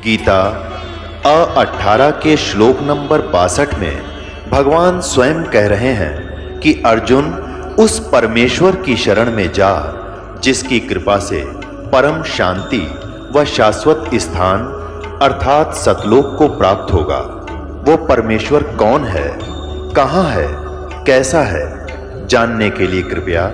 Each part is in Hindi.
गीता 18 के श्लोक नंबर 62 में भगवान स्वयं कह रहे हैं कि अर्जुन उस परमेश्वर की शरण में जा जिसकी कृपा से परम शांति व शाश्वत स्थान अर्थात सतलोक को प्राप्त होगा। वो परमेश्वर कौन है, कहां है, कैसा है, जानने के लिए कृपया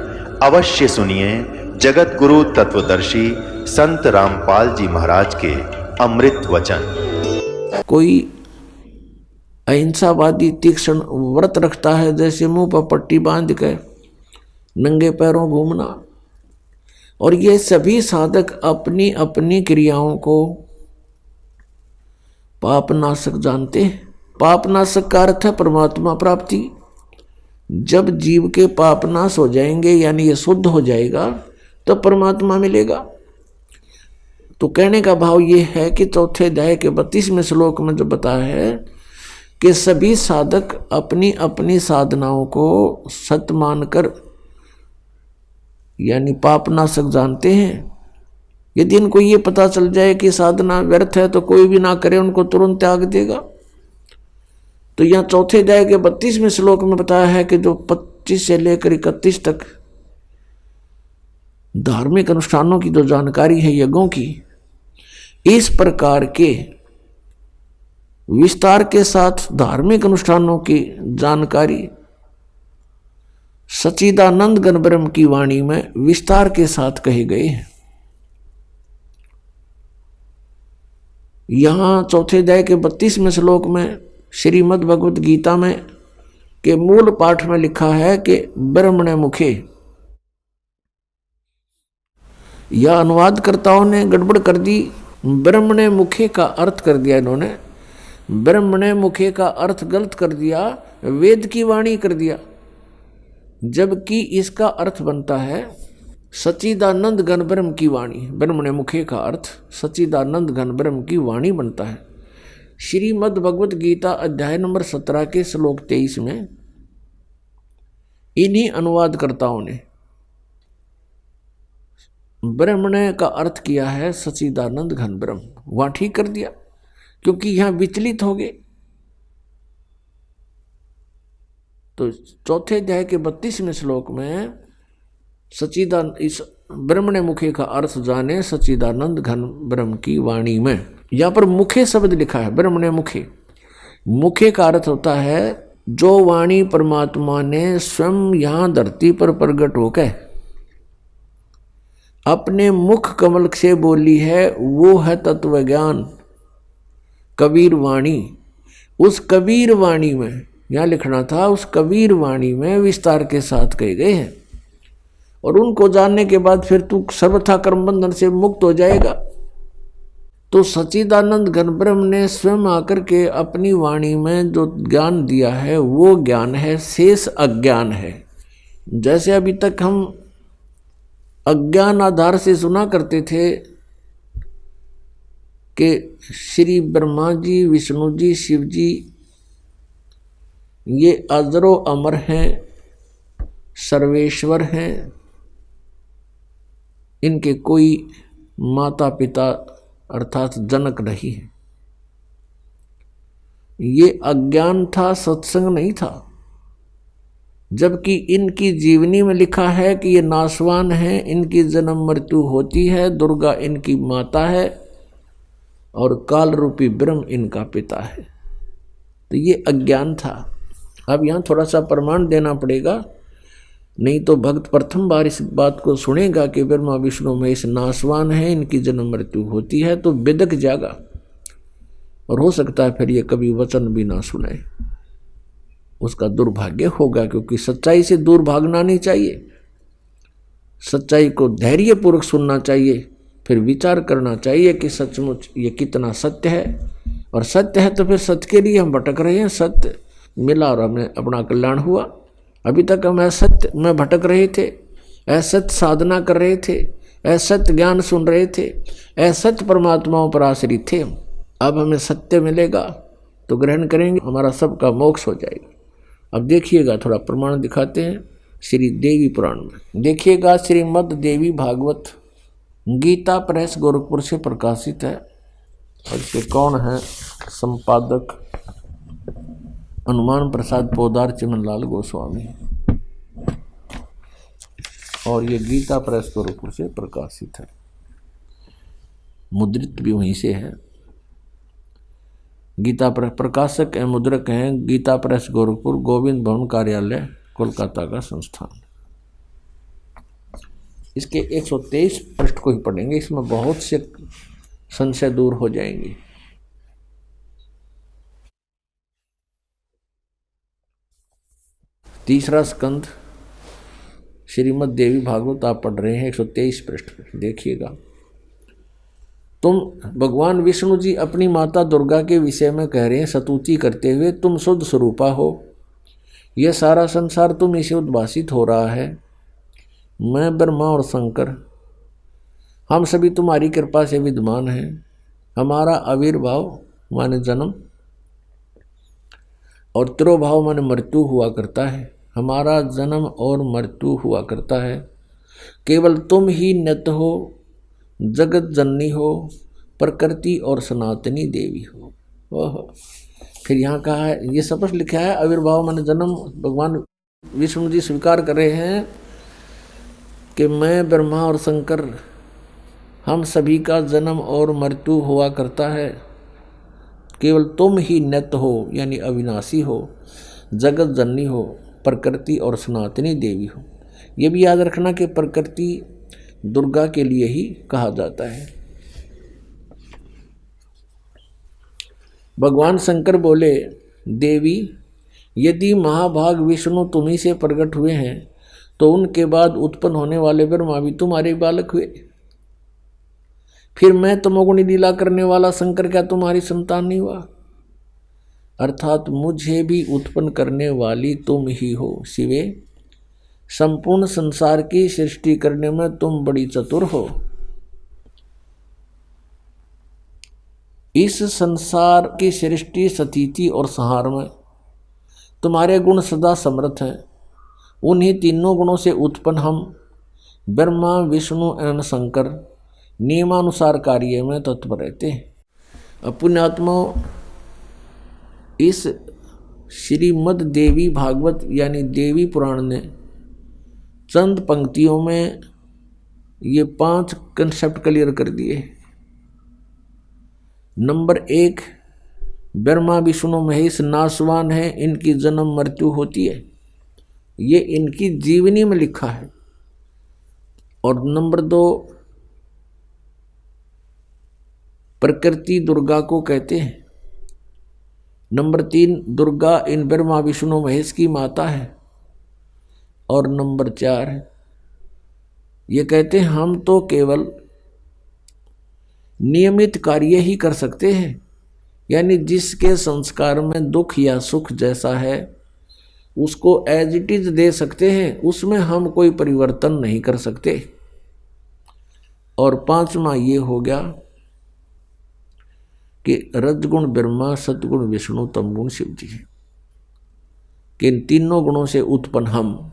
अवश्य सुनिए जगत गुरु तत्वदर्शी संत रामपाल जी महाराज के अमृत वचन। कोई अहिंसावादी तीक्ष्ण व्रत रखता है, जैसे मुंह पर पट्टी बांध के नंगे पैरों घूमना, और ये सभी साधक अपनी अपनी क्रियाओं को पापनाशक जानते हैं। पापनाशक का अर्थ है परमात्मा प्राप्ति। जब जीव के पापनाश हो जाएंगे यानी ये शुद्ध हो जाएगा तो परमात्मा मिलेगा। तो कहने का भाव ये है कि चौथे अध्याय के 32वें श्लोक में जो बताया है कि सभी साधक अपनी अपनी साधनाओं को सत्य मानकर यानी पापनाशक जानते हैं। यदि इनको ये पता चल जाए कि साधना व्यर्थ है तो कोई भी ना करे, उनको तुरंत त्याग देगा। तो यहाँ चौथे अध्याय के 32वें श्लोक में बताया है कि जो 25 से लेकर 31 तक धार्मिक अनुष्ठानों की जो जानकारी है यज्ञों की, इस प्रकार के विस्तार के साथ धार्मिक अनुष्ठानों की जानकारी सच्चिदानंद घन ब्रह्म की वाणी में विस्तार के साथ कहे गए हैं। यहां चौथे अध्याय के 32वें श्लोक में श्रीमद् भगवत गीता में के मूल पाठ में लिखा है कि ब्रह्मणे मुखे। यह अनुवादकर्ताओं ने गड़बड़ कर दी, ब्रह्मणे मुखे का अर्थ कर दिया इन्होंने। ब्रह्मणे मुखे का अर्थ गलत कर दिया, वेद की वाणी कर दिया, जबकि इसका अर्थ बनता है सच्चिदानंद घन ब्रह्म की वाणी। ब्रह्मणे मुखे का अर्थ सच्चिदानंद घन ब्रह्म की वाणी बनता है। श्रीमद् भगवत गीता अध्याय नंबर 17 के श्लोक 23 में इन्हीं अनुवादकर्ताओं ने ब्रह्मणे का अर्थ किया है सच्चिदानंद घन ब्रह्म। वहां ठीक कर दिया क्योंकि यहां विचलित हो गए। तो चौथे अध्याय के 32वें श्लोक में सच्चिदानंद इस ब्रह्मणे मुखे का अर्थ जाने सच्चिदानंद घन ब्रह्म की वाणी में। यहां पर मुखे शब्द लिखा है, ब्रह्मणे मुखे। मुखे का अर्थ होता है जो वाणी परमात्मा ने स्वयं यहां धरती पर प्रकट होकर अपने मुख कमल से बोली है, वो है तत्व ज्ञान कबीर वाणी। उस कबीर वाणी में यहां लिखना था, उस कबीर वाणी में विस्तार के साथ कहे गए हैं। और उनको जानने के बाद फिर तू सर्वथा कर्म बंधन से मुक्त हो जाएगा। तो सच्चिदानंद घन ब्रह्म ने स्वयं आकर के अपनी वाणी में जो ज्ञान दिया है वो ज्ञान है, शेष अज्ञान है। जैसे अभी तक हम अज्ञान आधार से सुना करते थे कि श्री ब्रह्मा जी, विष्णु जी, शिव जी ये अजरो अमर हैं, सर्वेश्वर हैं, इनके कोई माता पिता अर्थात जनक नहीं है। ये अज्ञान था, सत्संग नहीं था। जबकि इनकी जीवनी में लिखा है कि ये नाशवान है, इनकी जन्म मृत्यु होती है, दुर्गा इनकी माता है और काल रूपी ब्रह्म इनका पिता है। तो ये अज्ञान था। अब यहाँ थोड़ा सा प्रमाण देना पड़ेगा, नहीं तो भक्त प्रथम बार इस बात को सुनेगा कि ब्रह्मा विष्णु महेश नाशवान है, इनकी जन्म मृत्यु होती है, तो बिदक जाएगा और हो सकता है फिर ये कभी वचन भी ना सुने। उसका दुर्भाग्य होगा, क्योंकि सच्चाई से दूर भागना नहीं चाहिए। सच्चाई को धैर्यपूर्वक सुनना चाहिए, फिर विचार करना चाहिए कि सचमुच ये कितना सत्य है। और सत्य है तो फिर सत्य के लिए हम भटक रहे हैं। सत्य मिला और हमें अपना कल्याण हुआ। अभी तक हम असत्य में भटक रहे थे, असत्य साधना कर रहे थे, असत्य ज्ञान सुन रहे थे, असत्य परमात्माओं पर आश्रित थे। अब हमें सत्य मिलेगा तो ग्रहण करेंगे, हमारा सबका मोक्ष हो जाएगा। अब देखिएगा, थोड़ा प्रमाण दिखाते हैं श्री देवी पुराण में। देखिएगा, श्रीमद् देवी भागवत गीता प्रेस गोरखपुर से प्रकाशित है। और इसके कौन है संपादक? हनुमान प्रसाद पोदार, चिमनलाल गोस्वामी। और ये गीता प्रेस गोरखपुर से प्रकाशित है, मुद्रित भी वहीं से है। गीता प्रेस प्रकाशक एवं मुद्रक हैं गीता प्रेस गोरखपुर, गोविंद भवन कार्यालय, कोलकाता का संस्थान। इसके 123 पृष्ठ को ही पढ़ेंगे, इसमें बहुत से संशय दूर हो जाएंगे। तीसरा स्कंद श्रीमद् देवी भागवत आप पढ़ रहे हैं, 123 पृष्ठ पर देखिएगा। तुम भगवान विष्णु जी अपनी माता दुर्गा के विषय में कह रहे हैं स्तुति करते हुए, तुम शुद्ध स्वरूपा हो, यह सारा संसार तुम से उद्भासित हो रहा है। मैं ब्रह्मा और शंकर हम सभी तुम्हारी कृपा से विद्यमान हैं। हमारा आविर्भाव माने जन्म और तिरोभाव माने मृत्यु हुआ करता है। हमारा जन्म और मृत्यु हुआ करता है। केवल तुम ही नित हो, जगत जननी हो, प्रकृति और सनातनी देवी हो। ओह, फिर यहाँ कहा है, ये स्पष्ट लिखा है आविर्भाव माने जन्म। भगवान विष्णु जी स्वीकार कर रहे हैं कि मैं ब्रह्मा और शंकर हम सभी का जन्म और मृत्यु हुआ करता है। केवल तुम ही नित्य हो यानी अविनाशी हो, जगत जननी हो, प्रकृति और सनातनी देवी हो। ये भी याद रखना कि प्रकृति दुर्गा के लिए ही कहा जाता है। भगवान शंकर बोले, देवी यदि महाभाग विष्णु तुम्ही से प्रकट हुए हैं तो उनके बाद उत्पन्न होने वाले ब्रह्मा भी तुम्हारे बालक हुए। फिर मैं तमोगुणी लीला करने वाला शंकर क्या तुम्हारी संतान नहीं हुआ? अर्थात मुझे भी उत्पन्न करने वाली तुम ही हो शिवे। संपूर्ण संसार की सृष्टि करने में तुम बड़ी चतुर हो। इस संसार की सृष्टि, स्थिति और संहार में तुम्हारे गुण सदा समर्थ हैं। उन्हीं तीनों गुणों से उत्पन्न हम ब्रह्मा, विष्णु एवं शंकर नियमानुसार कार्य में तत्पर रहते हैं। पुण्यात्मा, इस श्रीमद् देवी भागवत यानी देवी पुराण ने चंद पंक्तियों में ये 5 कंसेप्ट क्लियर कर दिए। नंबर 1, ब्रह्मा विष्णु महेश नाशवान है, इनकी जन्म मृत्यु होती है, ये इनकी जीवनी में लिखा है। और नंबर 2, प्रकृति दुर्गा को कहते हैं। नंबर 3, दुर्गा इन ब्रह्मा विष्णु महेश की माता है। और नंबर 4, ये कहते हैं हम तो केवल नियमित कार्य ही कर सकते हैं, यानी जिसके संस्कार में दुख या सुख जैसा है उसको एज इट इज दे सकते हैं, उसमें हम कोई परिवर्तन नहीं कर सकते। और 5वां ये हो गया कि रजगुण ब्रह्मा, सतगुण विष्णु, तमगुण शिव जी, कि इन तीनों गुणों से उत्पन्न हम।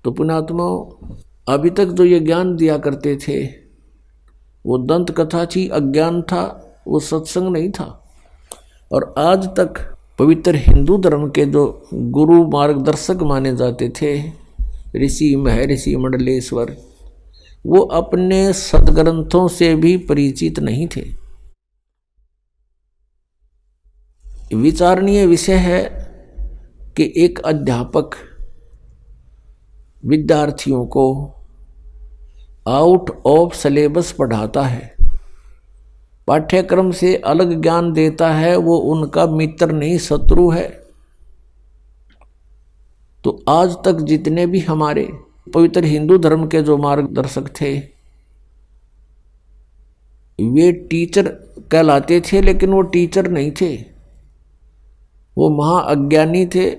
तो पुण्यात्मा, अभी तक जो ये ज्ञान दिया करते थे वो दंत कथा थी, अज्ञान था, वो सत्संग नहीं था। और आज तक पवित्र हिंदू धर्म के जो गुरु मार्गदर्शक माने जाते थे, ऋषि महर्षि मंडलेश्वर, वो अपने सदग्रंथों से भी परिचित नहीं थे। विचारणीय विषय है कि एक अध्यापक विद्यार्थियों को आउट ऑफ सिलेबस पढ़ाता है, पाठ्यक्रम से अलग ज्ञान देता है, वो उनका मित्र नहीं शत्रु है। तो आज तक जितने भी हमारे पवित्र हिंदू धर्म के जो मार्गदर्शक थे वे टीचर कहलाते थे, लेकिन वो टीचर नहीं थे, वो महाअज्ञानी थे।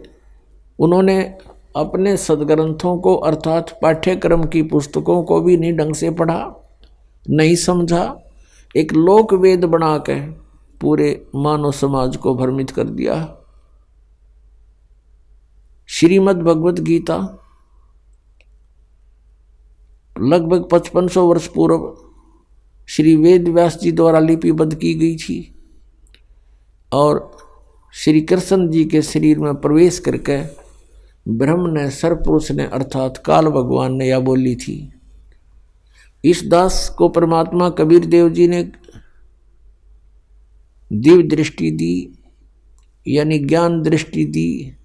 उन्होंने अपने सदग्रंथों को अर्थात पाठ्यक्रम की पुस्तकों को भी नहीं ढंग से पढ़ा, नहीं समझा, एक लोक वेद बना के पूरे मानव समाज को भ्रमित कर दिया। श्रीमद् भगवत गीता लगभग 5500 वर्ष पूर्व श्री वेद व्यास जी द्वारा लिपिबद्ध की गई थी और श्री कृष्ण जी के शरीर में प्रवेश करके ब्रह्म ने, सर्वपुरुष ने अर्थात काल भगवान ने यह बोली थी। इस दास को परमात्मा कबीर देव जी ने दिव्य दृष्टि दी, यानी ज्ञान दृष्टि दी।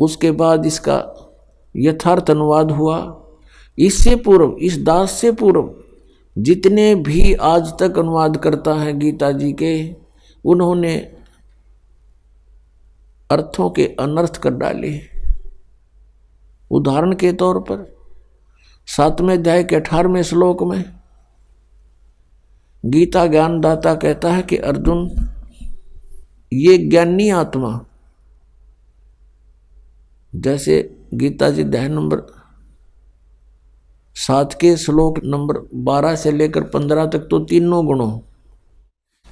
उसके बाद इसका यथार्थ अनुवाद हुआ। इससे पूर्व, इस दास से पूर्व जितने भी आज तक अनुवाद करता है गीता जी के, उन्होंने अर्थों के अनर्थ कर डाले। उदाहरण के तौर पर 7वें अध्याय के 18वें श्लोक में गीता ज्ञानदाता कहता है कि अर्जुन, ये ज्ञानी आत्मा, जैसे गीता जी अध्याय नंबर 7 के श्लोक नंबर 12 से लेकर 15 तक तो तीनों गुणों,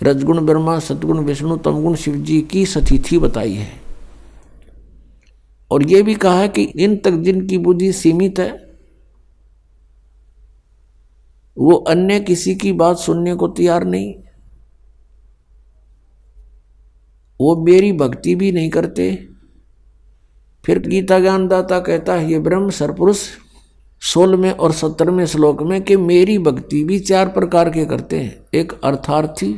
रजगुण ब्रह्मा, सतगुण विष्णु, तमगुण शिव जी की सतिथि बताई है। और यह भी कहा है कि इन तक जिनकी बुद्धि सीमित है वो अन्य किसी की बात सुनने को तैयार नहीं, वो मेरी भक्ति भी नहीं करते। फिर गीता ज्ञानदाता कहता है, ये ब्रह्म सरपुरुष 16वें और 17वें श्लोक में कि मेरी भक्ति भी 4 प्रकार के करते हैं। एक अर्थार्थी,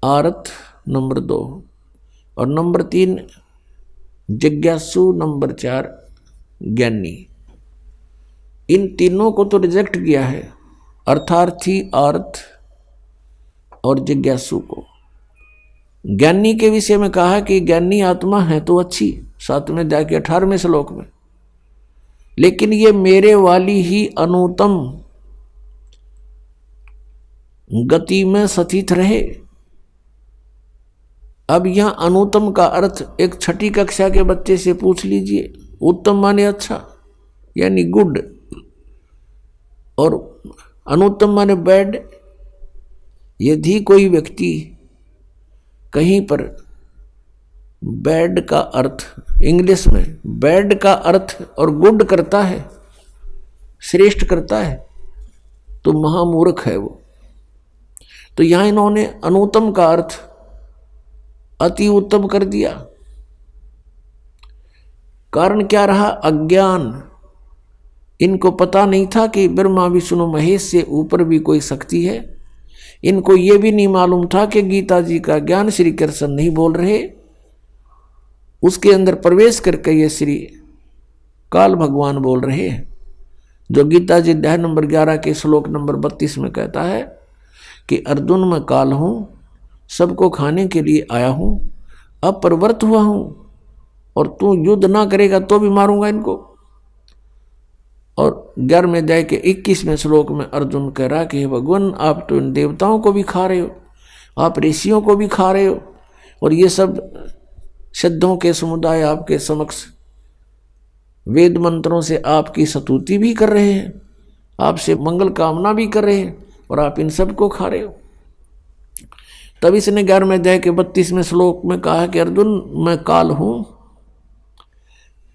आरत नंबर 2, और नंबर 3 जिज्ञासु, नंबर 4 ज्ञानी। इन तीनों को तो रिजेक्ट किया है, अर्थार्थी, आर्थ और जिज्ञासु को। ज्ञानी के विषय में कहा कि ज्ञानी आत्मा है तो अच्छी, 7वें अध्याय के 18वें श्लोक में, लेकिन ये मेरे वाली ही अनुत्तम गति में स्थित रहे। अब यहां अनुत्तम का अर्थ एक 6ठी कक्षा के बच्चे से पूछ लीजिए। उत्तम माने अच्छा, यानी गुड, और अनुत्तम माने बैड। यदि कोई व्यक्ति कहीं पर बैड का अर्थ, इंग्लिश में बैड का अर्थ और गुड करता है, श्रेष्ठ करता है, तो महामूर्ख है वो। तो यहां इन्होंने अनुत्तम का अर्थ अति उत्तम कर दिया। कारण क्या रहा? अज्ञान। इनको पता नहीं था कि ब्रह्मा विष्णु महेश से ऊपर भी कोई शक्ति है। इनको ये भी नहीं मालूम था कि गीता जी का ज्ञान श्री कृष्ण नहीं बोल रहे, उसके अंदर प्रवेश करके ये श्री काल भगवान बोल रहे हैं। जो गीता जी अध्याय नंबर 11 के श्लोक नंबर 32 में कहता है कि अर्जुन, मैं काल हूं, सबको खाने के लिए आया हूं, अब प्रवृत्त हुआ हूं, और तू युद्ध ना करेगा तो भी मारूंगा इनको। और 11वें अध्याय के 21वें श्लोक में अर्जुन कह रहा कि भगवान, आप तो इन देवताओं को भी खा रहे हो, आप ऋषियों को भी खा रहे हो, और ये सब सिद्धों के समुदाय आपके समक्ष वेद मंत्रों से आपकी स्तुति भी कर रहे हैं, आपसे मंगल कामना भी कर रहे हैं, और आप इन सब को खा रहे हो। तब इसने 11वें अध्याय के 32वें श्लोक में कहा कि अर्जुन, मैं काल हूं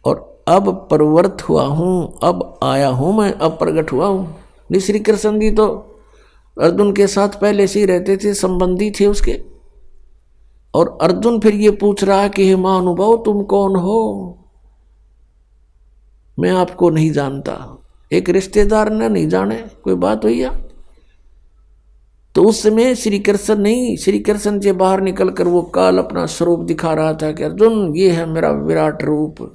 और अब प्रवृत्त हुआ हूं, अब आया हूं, मैं अब प्रकट हुआ हूं। श्री कृष्ण जी तो अर्जुन के साथ पहले से ही रहते थे, संबंधी थे उसके। और अर्जुन फिर ये पूछ रहा है कि हे महानुभाव, तुम कौन हो? मैं आपको नहीं जानता। एक रिश्तेदार ने नहीं जाने, कोई बात हुई या? तो उस समय श्री कृष्ण नहीं, श्री कृष्ण से बाहर निकलकर वो काल अपना स्वरूप दिखा रहा था कि अर्जुन, ये है मेरा विराट रूप।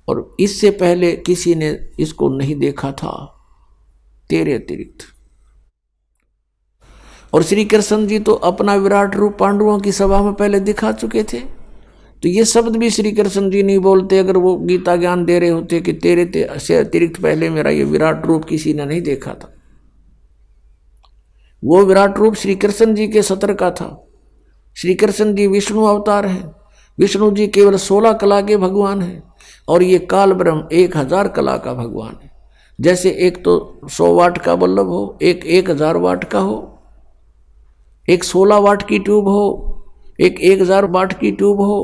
और इससे पहले किसी ने इसको नहीं देखा था तेरे अतिरिक्त। और श्री कृष्ण जी तो अपना विराट रूप पांडवों की सभा में पहले दिखा चुके थे। तो ये शब्द भी श्री कृष्ण जी नहीं बोलते अगर वो गीता ज्ञान दे रहे होते कि तेरे से अतिरिक्त पहले मेरा ये विराट रूप किसी ने नहीं देखा था। वो विराट रूप श्री कृष्ण जी के सत्र का था। श्री कृष्ण जी विष्णु अवतार हैं। विष्णु जी केवल 16 कला के भगवान हैं, और ये काल ब्रह्म 1000 कला का भगवान है। जैसे एक तो 100 वाट का बल्ब हो, एक 1000 वाट का हो, एक 16 वाट की ट्यूब हो, एक 1000 वाट की ट्यूब हो,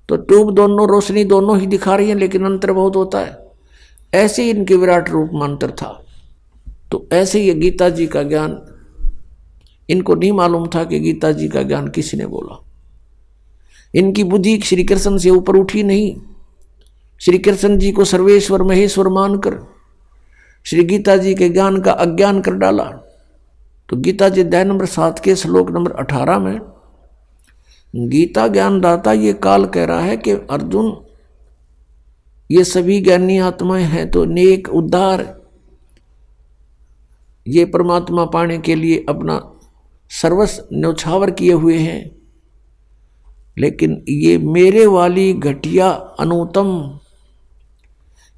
तो ट्यूब दोनों रोशनी दोनों ही दिखा रही है, लेकिन अंतर बहुत होता है। ऐसे इनके विराट रूप मंत्र था। तो ऐसे ये गीता जी का ज्ञान, इनको नहीं मालूम था कि गीता जी का ज्ञान किसने बोला। इनकी बुद्धि श्री कृष्ण से ऊपर उठी नहीं। श्री कृष्ण जी को सर्वेश्वर महेश्वर मानकर श्री गीता जी के ज्ञान का अज्ञान कर डाला। तो गीता जी अध्याय नंबर 7 के श्लोक नंबर 18 में गीता ज्ञानदाता ये काल कह रहा है कि अर्जुन, ये सभी ज्ञानी आत्माएं हैं तो नेक उद्धार, ये परमात्मा पाने के लिए अपना सर्वस्व न्यौछावर किए हुए हैं, लेकिन ये मेरे वाली घटिया अनुत्तम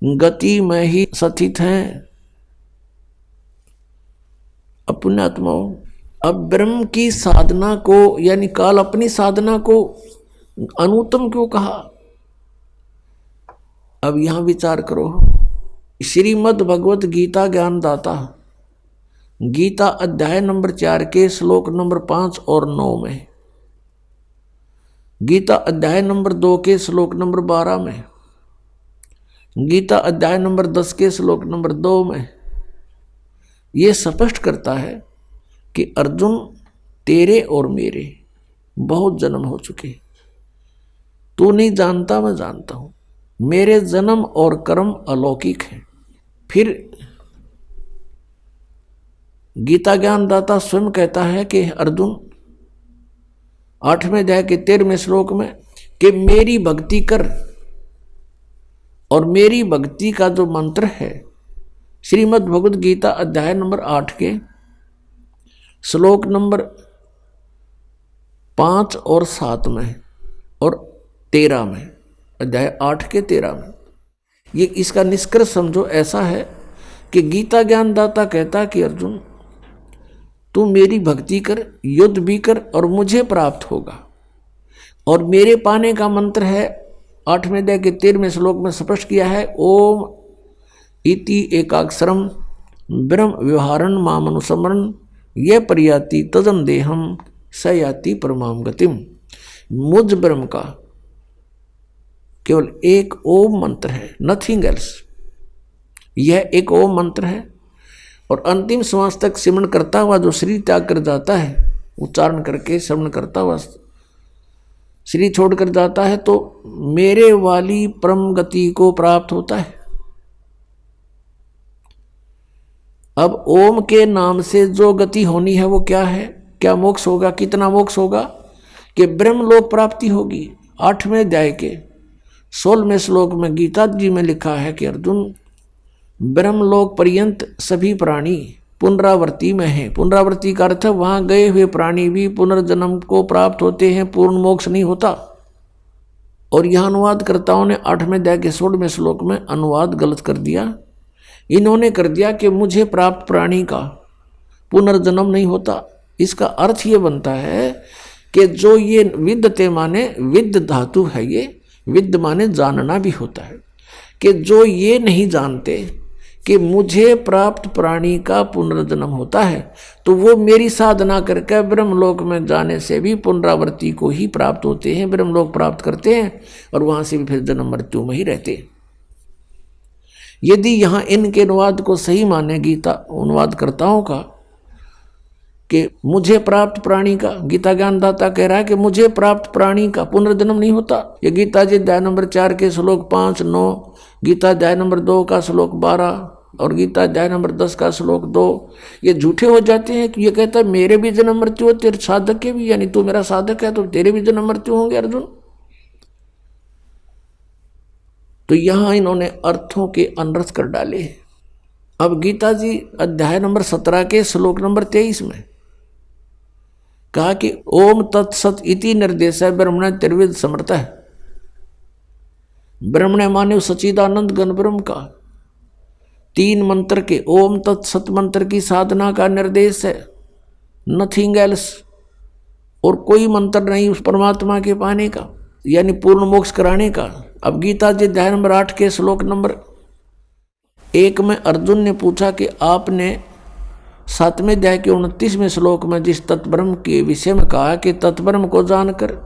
गति में ही स्थित हैं। अपने आत्माओं, अब ब्रह्म की साधना को यानी काल अपनी साधना को अनुत्तम क्यों कहा? अब यहां विचार करो। श्रीमद् भगवत गीता ज्ञानदाता गीता अध्याय नंबर 4 के श्लोक नंबर 5 और 9 में, गीता अध्याय नंबर 2 के श्लोक नंबर 12 में, गीता अध्याय नंबर 10 के श्लोक नंबर 2 में ये स्पष्ट करता है कि अर्जुन, तेरे और मेरे बहुत जन्म हो चुके। तू नहीं जानता, मैं जानता हूं। मेरे जन्म और कर्म अलौकिक हैं। फिर गीता ज्ञानदाता स्वयं कहता है कि अर्जुन 8वें अध्याय के 13वें श्लोक में कि मेरी भक्ति कर, और मेरी भक्ति का जो मंत्र है श्रीमद् भगवद गीता अध्याय नंबर 8 के श्लोक नंबर 5 और 7 में और 13 में, अध्याय 8 के 13 में, ये इसका निष्कर्ष समझो ऐसा है कि गीता ज्ञानदाता कहता कि अर्जुन, तू मेरी भक्ति कर, युद्ध भी कर और मुझे प्राप्त होगा। और मेरे पाने का मंत्र है 8वें अध्याय के 13वें श्लोक में स्पष्ट किया है, ओम इति एकाक्षरम ब्रह्म व्यवहारन मामनुसमरण ये परियाति तजम देहम स याति परमाम गतिम। मुझ ब्रह्म का केवल एक ओम मंत्र है, नथिंग एल्स। यह एक ओम मंत्र है और अंतिम श्वास तक सिमरण करता हुआ जो शरीर त्याग कर जाता है, उच्चारण करके श्रवण करता हुआ शरीर छोड़कर जाता है, तो मेरे वाली परम गति को प्राप्त होता है। अब ओम के नाम से जो गति होनी है वो क्या है? क्या मोक्ष होगा? कितना मोक्ष होगा? कि ब्रह्मलोक प्राप्ति होगी। 8वें अध्याय के 16वें श्लोक में गीता जी में लिखा है कि अर्जुन, ब्रह्मलोक पर्यंत सभी प्राणी पुनरावृत्ति में हैं। पुनरावृत्ति का अर्थ है वहां गए हुए प्राणी भी पुनर्जन्म को प्राप्त होते हैं, पूर्ण मोक्ष नहीं होता। और यह अनुवादकर्ताओं ने 8वें अध्याय के 16वें श्लोक में अनुवाद गलत कर दिया। इन्होंने कर दिया कि मुझे प्राप्त प्राणी का पुनर्जन्म नहीं होता। इसका अर्थ ये बनता है कि जो ये विद्यते माने विद्य धातु है, ये विद्य माने जानना भी होता है, कि जो ये नहीं जानते कि मुझे प्राप्त प्राणी का पुनर्जन्म होता है, तो वो मेरी साधना करके ब्रह्मलोक में जाने से भी पुनरावृत्ति को ही प्राप्त होते हैं, ब्रह्मलोक प्राप्त करते हैं और वहां से भी फिर जन्म मृत्यु में ही रहते हैं। यदि यहाँ इनके अनुवाद को सही माने गीता अनुवादकर्ताओं का कि मुझे प्राप्त प्राणी का, गीता ज्ञानदाता कह रहा है कि मुझे प्राप्त प्राणी का पुनर्जन्म नहीं होता। ये गीता जी अध्याय नंबर 4 के श्लोक 5, 9, गीता अध्याय नंबर 2 का श्लोक 12 और गीता अध्याय नंबर 10 का श्लोक 2 ये झूठे हो जाते हैं। कि ये कहता है मेरे भी जन्म मृत्यु होते, साधक के भी, यानी तू मेरा साधक है तो तेरे भी जन्म मृत्यु होंगे अर्जुन। तो यहां इन्होंने अर्थों के अनर्थ कर डाले। अब गीता जी अध्याय नंबर 17 के श्लोक नंबर 23 में कहा कि ओम तत्सत इति निर्देश है ब्रह्मण त्रिविध समर्थ है। ब्रह्मण माने सच्चिदानंद घन ब्रह्म का 3 मंत्र के ओम तत्सत मंत्र की साधना का निर्देश है, नथिंग एल्स। और कोई मंत्र नहीं उस परमात्मा के पाने का, यानी पूर्ण मोक्ष कराने का। अब गीता जी अध्याय नंबर 8 के श्लोक नंबर 1 में अर्जुन ने पूछा कि आपने 7वें अध्याय के 29वें श्लोक में जिस तत्ब्रह्म के विषय में कहा कि तत्ब्रह्म को जानकर,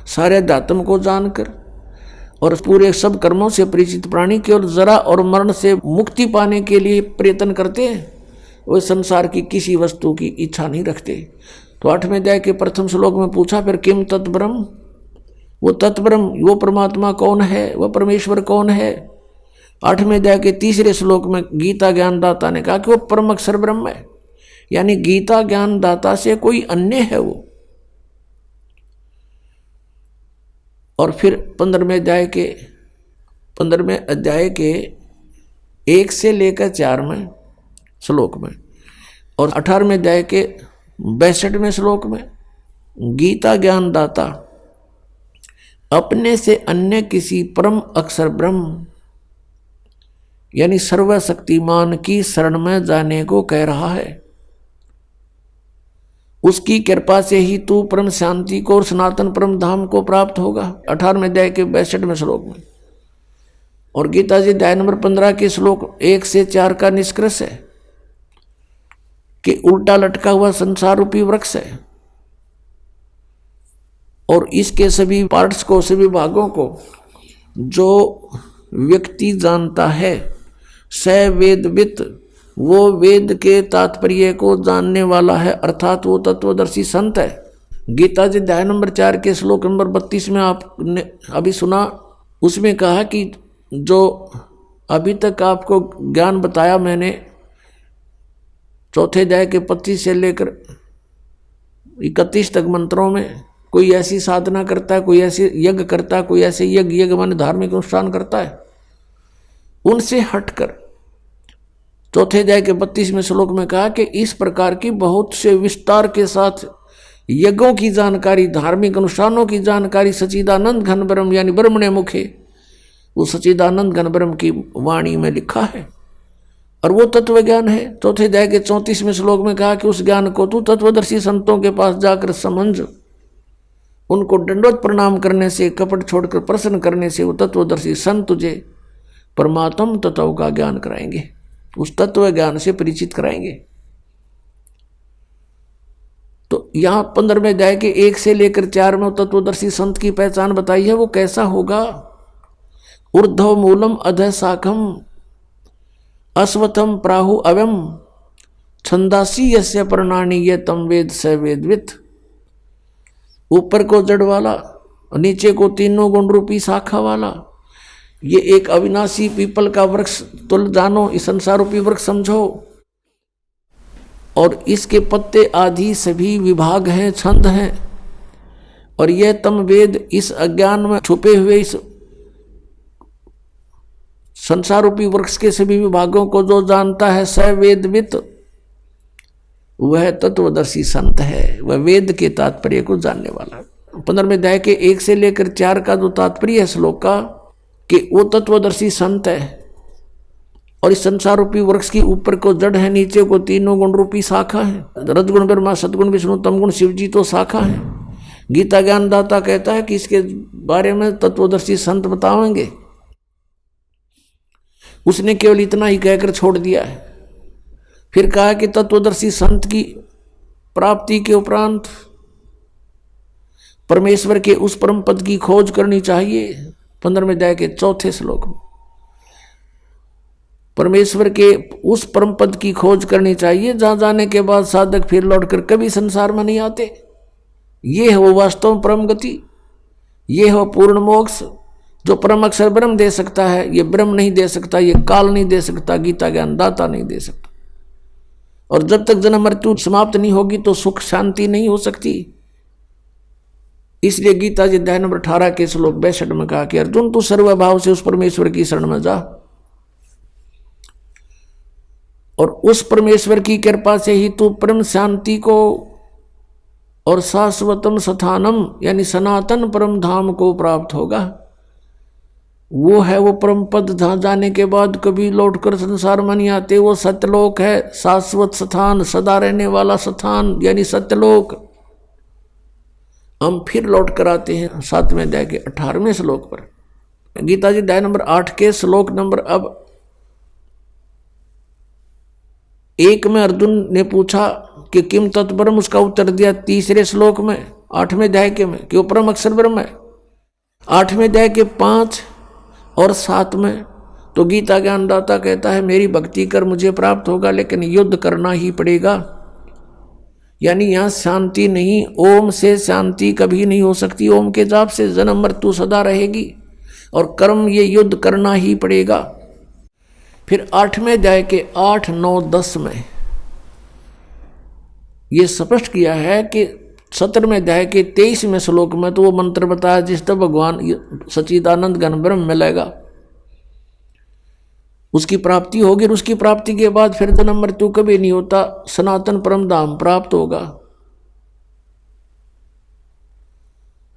सारे अध्यात्म को जानकर और पूरे सब कर्मों से परिचित प्राणी केवल जरा और मरण से मुक्ति पाने के लिए प्रयत्न करते हैं, वो संसार की किसी वस्तु की इच्छा नहीं रखते। तो 8वें अध्याय के प्रथम श्लोक में पूछा फिर किम तत्ब्रह्म, वो तत्ब्रह्म, वो परमात्मा कौन है, वो परमेश्वर कौन है। 8वें अध्याय के तीसरे श्लोक में गीता ज्ञानदाता ने कहा कि वो परम अक्षर ब्रह्म है, यानी गीता ज्ञानदाता से कोई अन्य है वो। और फिर 15वें अध्याय के 1 से लेकर 4वें श्लोक में और 18वें अध्याय के 62वें श्लोक में गीता ज्ञानदाता अपने से अन्य किसी परम अक्षर ब्रह्म यानी सर्वशक्तिमान की शरण में जाने को कह रहा है। उसकी कृपा से ही तू परम शांति को और सनातन परम धाम को प्राप्त होगा, 18वें अध्याय के 62वें श्लोक में। और गीता जी अध्याय नंबर 15 के श्लोक 1 से 4 का निष्कर्ष है कि उल्टा लटका हुआ संसार रूपी वृक्ष है और इसके सभी पार्ट्स को, सभी भागों को जो व्यक्ति जानता है, स वेदवित, वो वेद के तात्पर्य को जानने वाला है, अर्थात वो तत्वदर्शी संत है। गीता जी अध्याय नंबर 4 के श्लोक नंबर 32 में आपने अभी सुना, उसमें कहा कि जो अभी तक आपको ज्ञान बताया मैंने, चौथे अध्याय के 25 से लेकर 31 तक मंत्रों में, कोई ऐसी साधना करता है, कोई ऐसे यज्ञ करता है, कोई ऐसे यज्ञ माने धार्मिक अनुष्ठान करता है, उनसे हटकर चौथे अध्याय के 32वें श्लोक में कहा कि इस प्रकार की बहुत से विस्तार के साथ यज्ञों की जानकारी, धार्मिक अनुष्ठानों की जानकारी सच्चिदानंद घन ब्रह्म यानी ब्रह्मणे मुखे, वो सच्चिदानंद घन ब्रह्म की वाणी में लिखा है और वो तत्व ज्ञान है। चौथे अध्याय के 34वें श्लोक में कहा कि उस ज्ञान को तू तत्वदर्शी संतों के पास जाकर समझ, उनको दंडवत प्रणाम करने से, कपट छोड़कर प्रसन्न करने से वो तत्वदर्शी संत तुझे परमात्म तत्व का ज्ञान कराएंगे, उस तत्व ज्ञान से परिचित कराएंगे। तो यहाँ 15वें अध्याय के 1 से लेकर 4 में तत्वदर्शी संत की पहचान बताई है। वो कैसा होगा? ऊर्ध्व मूलम अधः शाखम अश्वत्थम प्राहु अव्यम छंदासी यस्य प्रणानी ये तम वेद स वेदवित। ऊपर को जड़ वाला, नीचे को तीनों गुण रूपी शाखा वाला, ये एक अविनाशी पीपल का वृक्ष तुल जानो, इस संसार रूपी वृक्ष समझो, और इसके पत्ते आदि सभी विभाग हैं, छंद हैं, और यह तम वेद इस अज्ञान में छुपे हुए इस संसार रूपी वृक्ष के सभी विभागों को जो जानता है, स वेदवित, वह तत्वदर्शी संत है, वह वेद के तात्पर्य को जानने वाला। 15वें अध्याय के 1 से लेकर 4 का जो तात्पर्य है श्लोक का, कि वो तत्वदर्शी संत है और इस संसार रूपी वृक्ष की ऊपर को जड़ है, नीचे को तीनों गुण रूपी शाखा है। रजगुण ब्रह्मा, सदगुण विष्णु, तमगुण शिव जी तो शाखा है। गीता ज्ञानदाता कहता है कि इसके बारे में तत्वदर्शी संत बताएंगे। उसने केवल इतना ही कहकर छोड़ दिया है। फिर कहा कि तत्वदर्शी संत की प्राप्ति के उपरांत परमेश्वर के उस परम पद की खोज करनी चाहिए। 15वें अध्याय के 4थे श्लोक में परमेश्वर के उस परम पद की खोज करनी चाहिए, जहां जाने के बाद साधक फिर लौटकर कभी संसार में नहीं आते। ये है वो वास्तव परम गति, ये है पूर्ण मोक्ष जो परम अक्षर ब्रह्म दे सकता है। ये ब्रह्म नहीं दे सकता, ये काल नहीं दे सकता, गीता ज्ञानदाता नहीं दे सकता। और जब तक जन्म मृत्यु समाप्त नहीं होगी तो सुख शांति नहीं हो सकती। इसलिए गीता जी अध्याय नंबर 18 के श्लोक 62 में कहा कि अर्जुन तू सर्वभाव से उस परमेश्वर की शरण में जा, और उस परमेश्वर की कृपा से ही तू परम शांति को और शाश्वतम स्थानम यानी सनातन परम धाम को प्राप्त होगा। वो है वो परम पद जहां जाने के बाद कभी लौटकर संसार में नहीं आते। वो सत्यलोक है, शाश्वत स्थान, सदा रहने वाला स्थान यानी सत्यलोक। हम फिर लौट कर आते हैं 7वें अध्याय के 18वें श्लोक पर। गीता जी अध्याय नंबर 8 के श्लोक नंबर अब 1 में अर्जुन ने पूछा कि किम तत्ब्रह्म, उसका उत्तर दिया 3रे श्लोक में 8वें अध्याय के में कि वो परम अक्षर ब्रह्म है। 8वें अध्याय के 5 और साथ में तो गीता ज्ञानदाता कहता है मेरी भक्ति कर मुझे प्राप्त होगा, लेकिन युद्ध करना ही पड़ेगा। यानी यहाँ शांति नहीं, ओम से शांति कभी नहीं हो सकती। ओम के जाप से जन्म मृत्यु सदा रहेगी और कर्म ये युद्ध करना ही पड़ेगा। फिर 8वें अध्याय के 8, 9, 10 में ये स्पष्ट किया है कि 17वें अध्याय के 23वें श्लोक में तो वो मंत्र बताया जिससे भगवान सच्चिदानंद घन ब्रह्म मिलेगा, उसकी प्राप्ति होगी। और उसकी प्राप्ति के बाद फिर जन्म मृत्यु कभी नहीं होता, सनातन परम धाम प्राप्त होगा।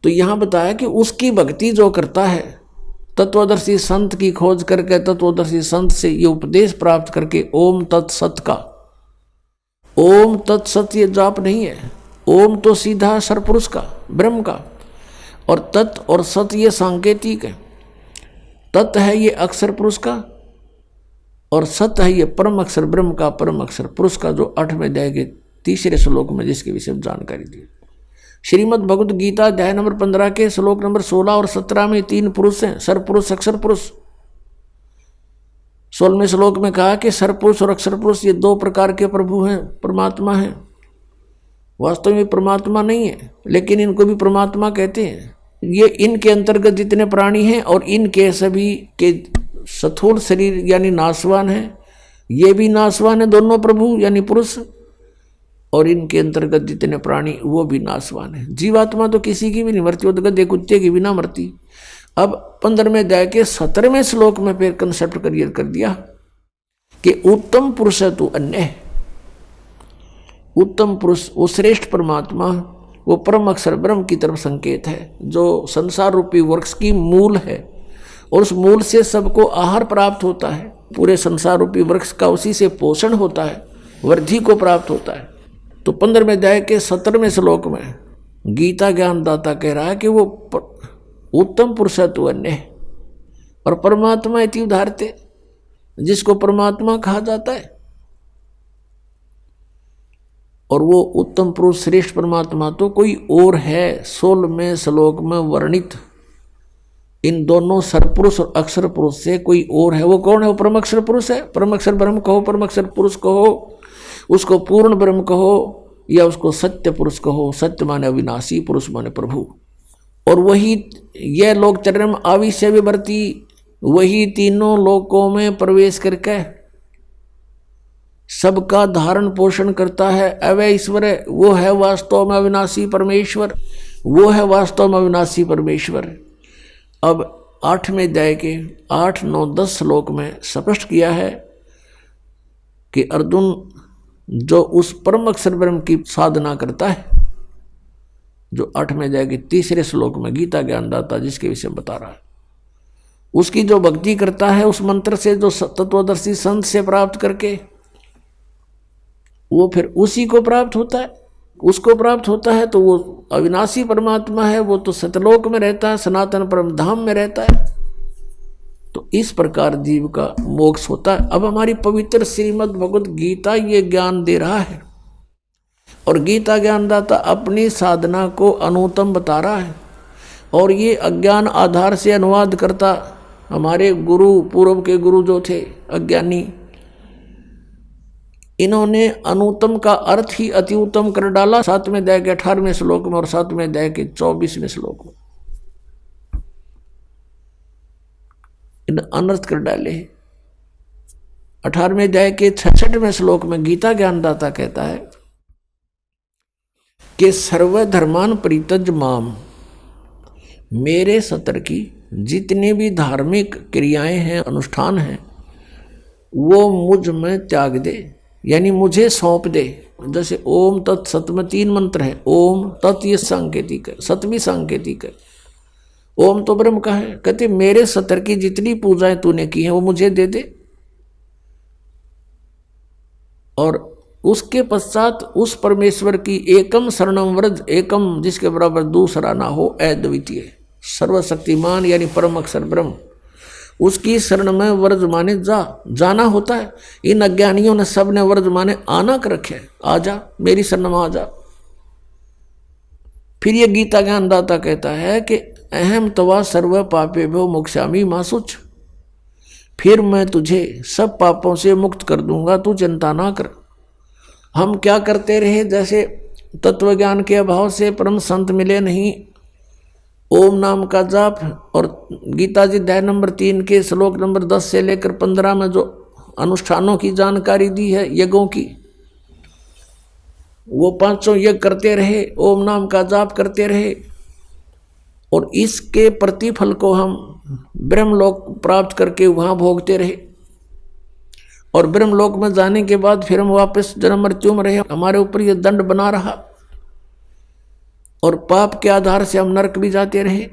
तो यहां बताया कि उसकी भक्ति जो करता है, तत्वदर्शी संत की खोज करके, तत्वदर्शी संत से ये उपदेश प्राप्त करके, ओम तत्सत का, ओम तत्सत ये जाप नहीं है। ओम तो सीधा सरपुरुष का, ब्रह्म का, और तत् और सत ये सांकेतिक है। तत् है ये अक्षर पुरुष का और सत है ये परम अक्षर ब्रह्म का, परम अक्षर पुरुष का, जो 8वें अध्याय के 3रे श्लोक में जिसके विषय में जानकारी दी। श्रीमद् भगवद गीता अध्याय नंबर 15 के श्लोक नंबर 16 और 17 में 3 पुरुष हैं, सरपुरुष अक्षर पुरुष। 16वें श्लोक में कहा कि सरपुरुष और अक्षर पुरुष ये 2 प्रकार के प्रभु हैं, परमात्मा हैं। वास्तव में परमात्मा नहीं है, लेकिन इनको भी परमात्मा कहते हैं। ये इनके अंतर्गत जितने प्राणी हैं और इनके सभी के स्थूल शरीर यानी नाशवान है, ये भी नाशवान है, दोनों प्रभु यानी पुरुष, और इनके अंतर्गत जितने प्राणी वो भी नाशवान है। जीवात्मा तो किसी की भी नहीं मरती, वो तो गधे कुत्ते की भी ना मरती। अब 15वें अध्याय के 17वें श्लोक में फिर कंसेप्ट क्लियर कर दिया कि उत्तम पुरुष है तू अन्य है। उत्तम पुरुष वो श्रेष्ठ परमात्मा, वो परम अक्षर ब्रह्म की तरफ संकेत है, जो संसार रूपी वृक्ष की मूल है, और उस मूल से सबको आहार प्राप्त होता है। पूरे संसार रूपी वृक्ष का उसी से पोषण होता है, वृद्धि को प्राप्त होता है। तो 15वें अध्याय के 17वें श्लोक में गीता ज्ञानदाता कह रहा है कि वो उत्तम पुरुष है तू अन्य है, और परमात्मा इति उदाहरते, जिसको परमात्मा कहा जाता है। और वो उत्तम पुरुष श्रेष्ठ परमात्मा तो कोई और है 16वें श्लोक में वर्णित। इन दोनों सरपुरुष और अक्षर पुरुष से कोई और है। वो कौन है? वो परम अक्षर पुरुष है। परम अक्षर ब्रह्म कहो, परम अक्षर पुरुष कहो, उसको पूर्ण ब्रह्म कहो, या उसको सत्य पुरुष कहो। सत्य माने अविनाशी, पुरुष माने प्रभु। और वही यह लोक चरम आविष्य विवर्ती, वही तीनों लोकों में प्रवेश करके सबका धारण पोषण करता है। अवय ईश्वर है, वो है वास्तव में अविनाशी परमेश्वर, वो है वास्तव में अविनाशी परमेश्वर। अब 8वें अध्याय के 8, 9, 10 श्लोक में स्पष्ट किया है कि अर्जुन जो उस परम अक्षर ब्रह्म की साधना करता है, जो 8वें अध्याय के 3रे श्लोक में गीता ज्ञानदाता जिसके विषय में बता रहा है, उसकी जो भक्ति करता है उस मंत्र से, जो तत्वदर्शी संत से प्राप्त करके, वो फिर उसी को प्राप्त होता है। उसको प्राप्त होता है तो वो अविनाशी परमात्मा है, वो तो सतलोक में रहता है, सनातन परम धाम में रहता है। तो इस प्रकार जीव का मोक्ष होता है। अब हमारी पवित्र श्रीमद् भगवद गीता ये ज्ञान दे रहा है, और गीता ज्ञानदाता अपनी साधना को अनुत्तम बता रहा है, और ये अज्ञान आधार से अनुवाद करता हमारे गुरु, पूर्व के गुरु जो थे अज्ञानी, इन्होंने अनुत्तम का अर्थ ही अति उत्तम कर डाला 7वें अध्याय के 18वें श्लोक में और 7वें अध्याय के 24वें श्लोक में। इन अनर्थ कर डाले। 18वें अध्याय के 66वें श्लोक में गीता ज्ञानदाता कहता है कि सर्वधर्मान परित्यज माम, मेरे सतर की जितनी भी धार्मिक क्रियाएं हैं, अनुष्ठान हैं, वो मुझ में त्याग दे, यानी मुझे सौंप दे। जैसे ओम तत् सत में 3 मंत्र है। ओम तत् ये सांकेतिक है, सत भी सांकेतिक है। ओम तो ब्रह्म का है। कहते मेरे सतर की जितनी पूजाएं तूने की हैं वो मुझे दे दे, और उसके पश्चात उस परमेश्वर की एकम शरणम व्रज, एकम जिसके बराबर दूसरा ना हो, अद्वितीय सर्वशक्तिमान यानी परम अक्षर ब्रह्म, उसकी शरण में व्रज माने जाना होता है। इन अज्ञानियों ने सब ने व्रज माने आना कर रखे, आ जा मेरी शरण में आ जा। फिर ये गीता ज्ञानदाता कहता है कि अहम तवा सर्व पापेभ्यो मोक्षामि मां शुच, फिर मैं तुझे सब पापों से मुक्त कर दूंगा, तू चिंता ना कर। हम क्या करते रहे, जैसे तत्व ज्ञान के अभाव से परम संत मिले नहीं, ओम नाम का जाप और गीता जी अध्याय नंबर 3 के श्लोक नंबर 10 से लेकर 15 में जो अनुष्ठानों की जानकारी दी है यज्ञों की, वो 500 यज्ञ करते रहे, ओम नाम का जाप करते रहे, और इसके प्रतिफल को हम ब्रह्मलोक प्राप्त करके वहाँ भोगते रहे। और ब्रह्मलोक में जाने के बाद फिर हम वापस जन्म मृत्यु में रहे, हमारे ऊपर ये दंड बना रहा, और पाप के आधार से हम नरक भी जाते रहे।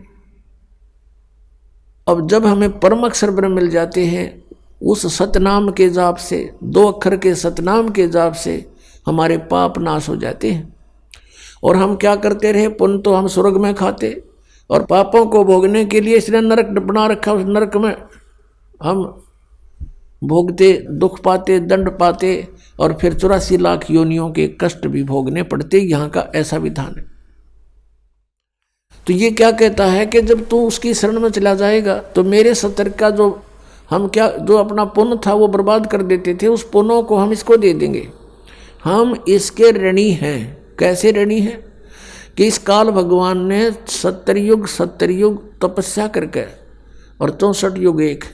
अब जब हमें परम अक्षर ब्रह्म मिल जाते हैं, उस सतनाम के जाप से, 2 अक्षर के सतनाम के जाप से हमारे पाप नाश हो जाते हैं। और हम क्या करते रहे, पुण्य तो हम स्वर्ग में खाते, और पापों को भोगने के लिए इसने नरक बना रखा, उस नरक में हम भोगते, दुख पाते, दंड पाते, और फिर 84 लाख योनियों के कष्ट भी भोगने पड़ते। यहाँ का ऐसा विधान है। तो ये क्या कहता है कि जब तू उसकी शरण में चला जाएगा तो मेरे सतर का जो हम क्या जो अपना पुण्य था वो बर्बाद कर देते थे, उस पुण्यों को हम इसको दे देंगे। हम इसके ऋणी हैं। कैसे ऋणी हैं कि इस काल भगवान ने 70 युग तपस्या करके और 64 युग एक,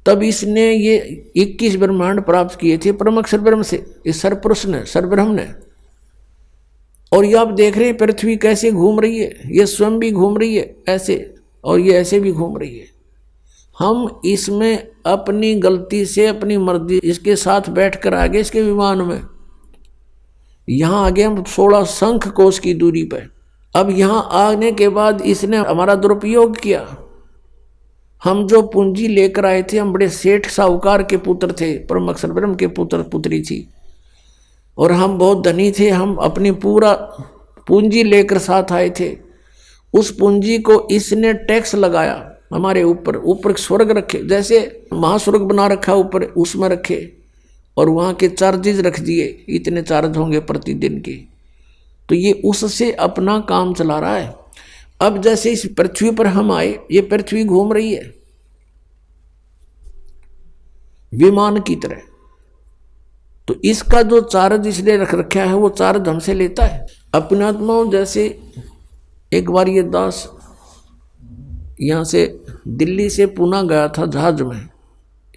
तब इसने ये 21 ब्रह्मांड प्राप्त किए थे परम अक्षर ब्रह्म से, इस सरपुरुष ने, सरब्रह्म ने। और ये आप देख रहे हैं पृथ्वी कैसे घूम रही है, ये स्वयं भी घूम रही है ऐसे, और ये ऐसे भी घूम रही है। हम इसमें अपनी गलती से, अपनी मर्जी इसके साथ बैठकर आगे इसके विमान में, यहाँ आगे हम 16 शंख कोश की दूरी पर। अब यहाँ आने के बाद इसने हमारा दुरुपयोग किया। हम जो पूंजी लेकर आए थे, हम बड़े सेठ साहूकार के पुत्र थे, परम अक्षर ब्रह्म के पुत्र पुत्री थी, और हम बहुत धनी थे। हम अपनी पूरा पूंजी लेकर साथ आए थे। उस पूंजी को इसने टैक्स लगाया हमारे ऊपर, ऊपर स्वर्ग रखे, जैसे महास्वर्ग बना रखा ऊपर, उसमें रखे, और वहाँ के चार्जेज रख दिए, इतने चार्ज होंगे प्रतिदिन के। तो ये उससे अपना काम चला रहा है। अब जैसे इस पृथ्वी पर हम आए, ये पृथ्वी घूम रही है विमान की तरह, तो इसका जो चार्ज इसने रख रखा है वो चार्ज हमसे लेता है। अपने आत्माओं, जैसे एक बार ये दास यहाँ से दिल्ली से पुणे गया था जहाज में,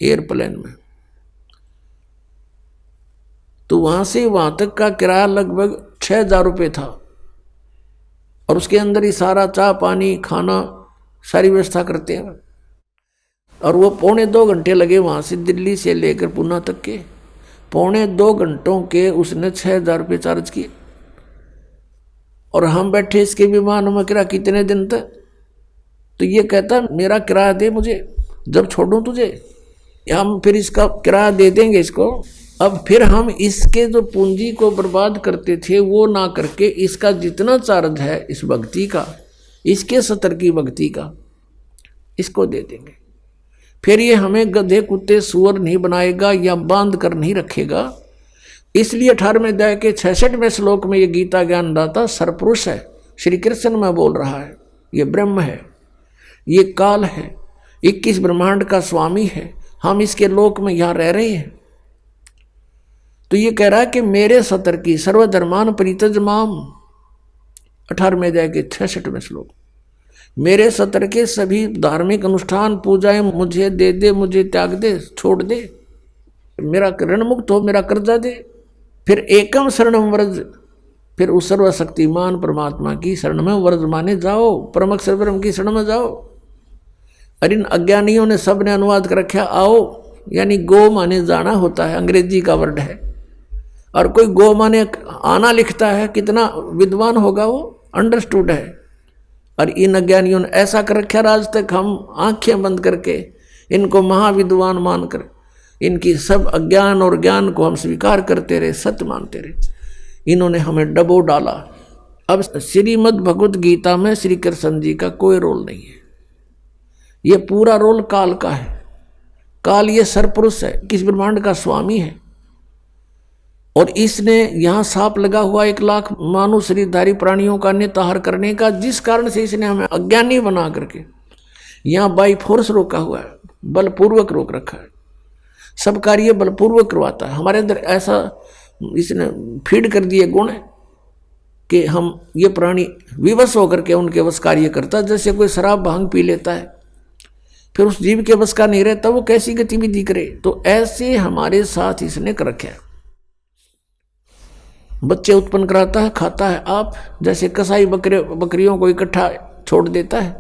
एयरप्लेन में, तो वहाँ से वहाँ तक का किराया लगभग 6,000 रुपये था, और उसके अंदर ही सारा चाय पानी खाना सारी व्यवस्था करते हैं। और वो 2.25 घंटे लगे वहाँ से दिल्ली से लेकर पुणे तक के, 2.25 घंटों के उसने 6,000 रुपये चार्ज किए। और हम बैठे इसके विमान में, किराया कितने दिन तक, तो ये कहता मेरा किराया दे मुझे, जब छोड़ूं तुझे, हम फिर इसका किराया दे देंगे इसको। अब फिर हम इसके जो पूंजी को बर्बाद करते थे वो ना करके, इसका जितना चार्ज है इस भक्ति का, इसके 70 की भक्ति का, इसको दे देंगे। फिर ये हमें गधे कुत्ते सुअर नहीं बनाएगा या बांध कर नहीं रखेगा। इसलिए 18वें अध्याय के 66वें श्लोक में ये गीता ज्ञान दाता सरपुरुष है, श्री कृष्ण में बोल रहा है, ये ब्रह्म है, ये काल है, 21 ब्रह्मांड का स्वामी है, हम इसके लोक में यहाँ रह रहे हैं। तो ये कह रहा है कि मेरे 70 की सर्वधर्मान परित्यज माम, 18वें अध्याय के 66वें श्लोक, मेरे 70 के सभी धार्मिक अनुष्ठान पूजाएं मुझे दे दे, मुझे त्याग दे, छोड़ दे, मेरा ऋण मुक्त हो, मेरा कर्जा दे। फिर एकम शरणम व्रज, फिर उस सर्वशक्तिमान परमात्मा की शरण में व्रज माने जाओ, परम अक्षर ब्रह्म की शरण में जाओ। और इन अज्ञानियों ने सब ने अनुवाद कर रखा आओ, यानी गो माने जाना होता है, अंग्रेजी का वर्ड है। और कोई गो माने आना लिखता है, कितना विद्वान होगा वो, अंडरस्टूड है। और इन अज्ञानियों ने ऐसा कर रखा, आज तक हम आंखें बंद करके इनको महाविद्वान मानकर इनकी सब अज्ञान और ज्ञान को हम स्वीकार करते रहे, सत्य मानते रहे। इन्होंने हमें डबो डाला। अब श्रीमद् भगवत गीता में श्री कृष्ण जी का कोई रोल नहीं है, ये पूरा रोल काल का है। काल ये सरपुरुष है, किस ब्रह्मांड का स्वामी है, और इसने यहाँ सांप लगा हुआ 1 लाख मानव शरीरधारी प्राणियों का निताहार करने का, जिस कारण से इसने हमें अज्ञानी बना करके यहाँ बाई फोर्स रोका हुआ है। बलपूर्वक रोक रखा है। सब कार्य बलपूर्वक करवाता है। हमारे अंदर ऐसा इसने फीड कर दिए गुण कि हम ये प्राणी विवश होकर के उनके वश कार्य करता है। जैसे कोई शराब भांग पी लेता है, फिर उस जीव के वश का नहीं रहता, वो कैसी गतिविधि करे। तो ऐसे हमारे साथ इसने कर रखा है। बच्चे उत्पन्न कराता है, खाता है आप। जैसे कसाई बकरियों को इकट्ठा छोड़ देता है,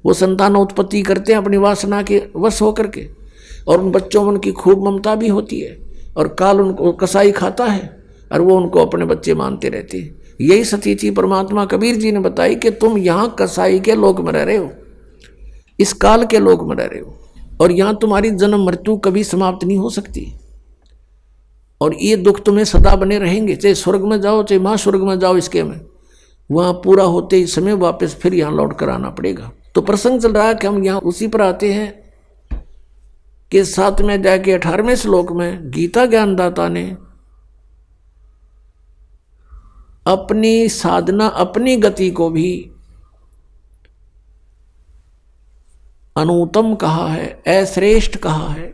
वो संतान उत्पत्ति करते हैं अपनी वासना के वश होकर के, और उन बच्चों में उनकी खूब ममता भी होती है, और काल उनको कसाई खाता है और वो उनको अपने बच्चे मानते रहते हैं। यही सतीथि परमात्मा कबीर जी ने बताई कि तुम यहाँ कसाई के लोक में रह रहे हो, इस काल के लोक में रह रहे हो, और यहाँ तुम्हारी जन्म मृत्यु कभी समाप्त नहीं हो सकती, और ये दुख तुम्हें सदा बने रहेंगे। चाहे स्वर्ग में जाओ, चाहे महास्वर्ग में जाओ, इसके में वहाँ पूरा होते ही समय वापस फिर यहाँ लौट कर आना पड़ेगा। तो प्रसंग चल रहा है कि हम यहाँ उसी पर आते हैं कि 7वें अध्याय के 18वें श्लोक में गीता ज्ञानदाता ने अपनी साधना, अपनी गति को भी अनुत्तम कहा है, अश्रेष्ठ कहा है,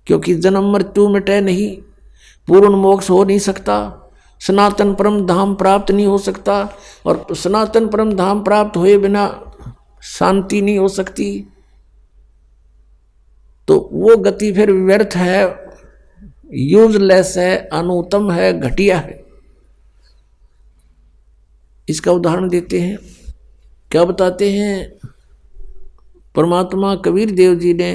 क्योंकि जन्म मृत्यु मिटे नहीं, पूर्ण मोक्ष हो नहीं सकता, सनातन परम धाम प्राप्त नहीं हो सकता, और सनातन परम धाम प्राप्त हुए बिना शांति नहीं हो सकती। तो वो गति फिर व्यर्थ है, यूजलेस है, अनुत्तम है, घटिया है। इसका उदाहरण देते हैं। क्या बताते हैं? परमात्मा कबीर देव जी ने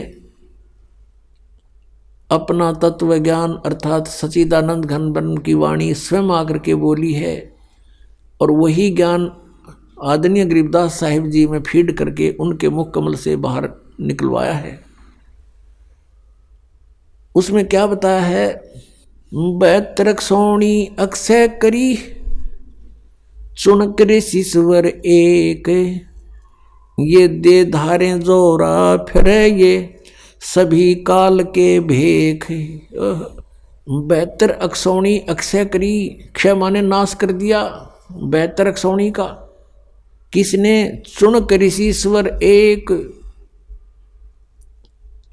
अपना तत्व ज्ञान अर्थात सच्चिदानंद घन ब्रह्म की वाणी स्वयं आकर के बोली है, और वही ज्ञान आदरणीय गरीबदास साहिब जी में फीड करके उनके मुख कमल से बाहर निकलवाया है। उसमें क्या बताया है? 72 सोणी अक्षय करी, चुनक ऋषिश्वर एक, ये दे धारे जोरा फिरे, ये सभी काल के भेख। 72 अक्षौणी अक्षय करी, क्षय माने नाश कर दिया 72 अक्षौणी का। किसने? चुनक ऋषिश्वर एक,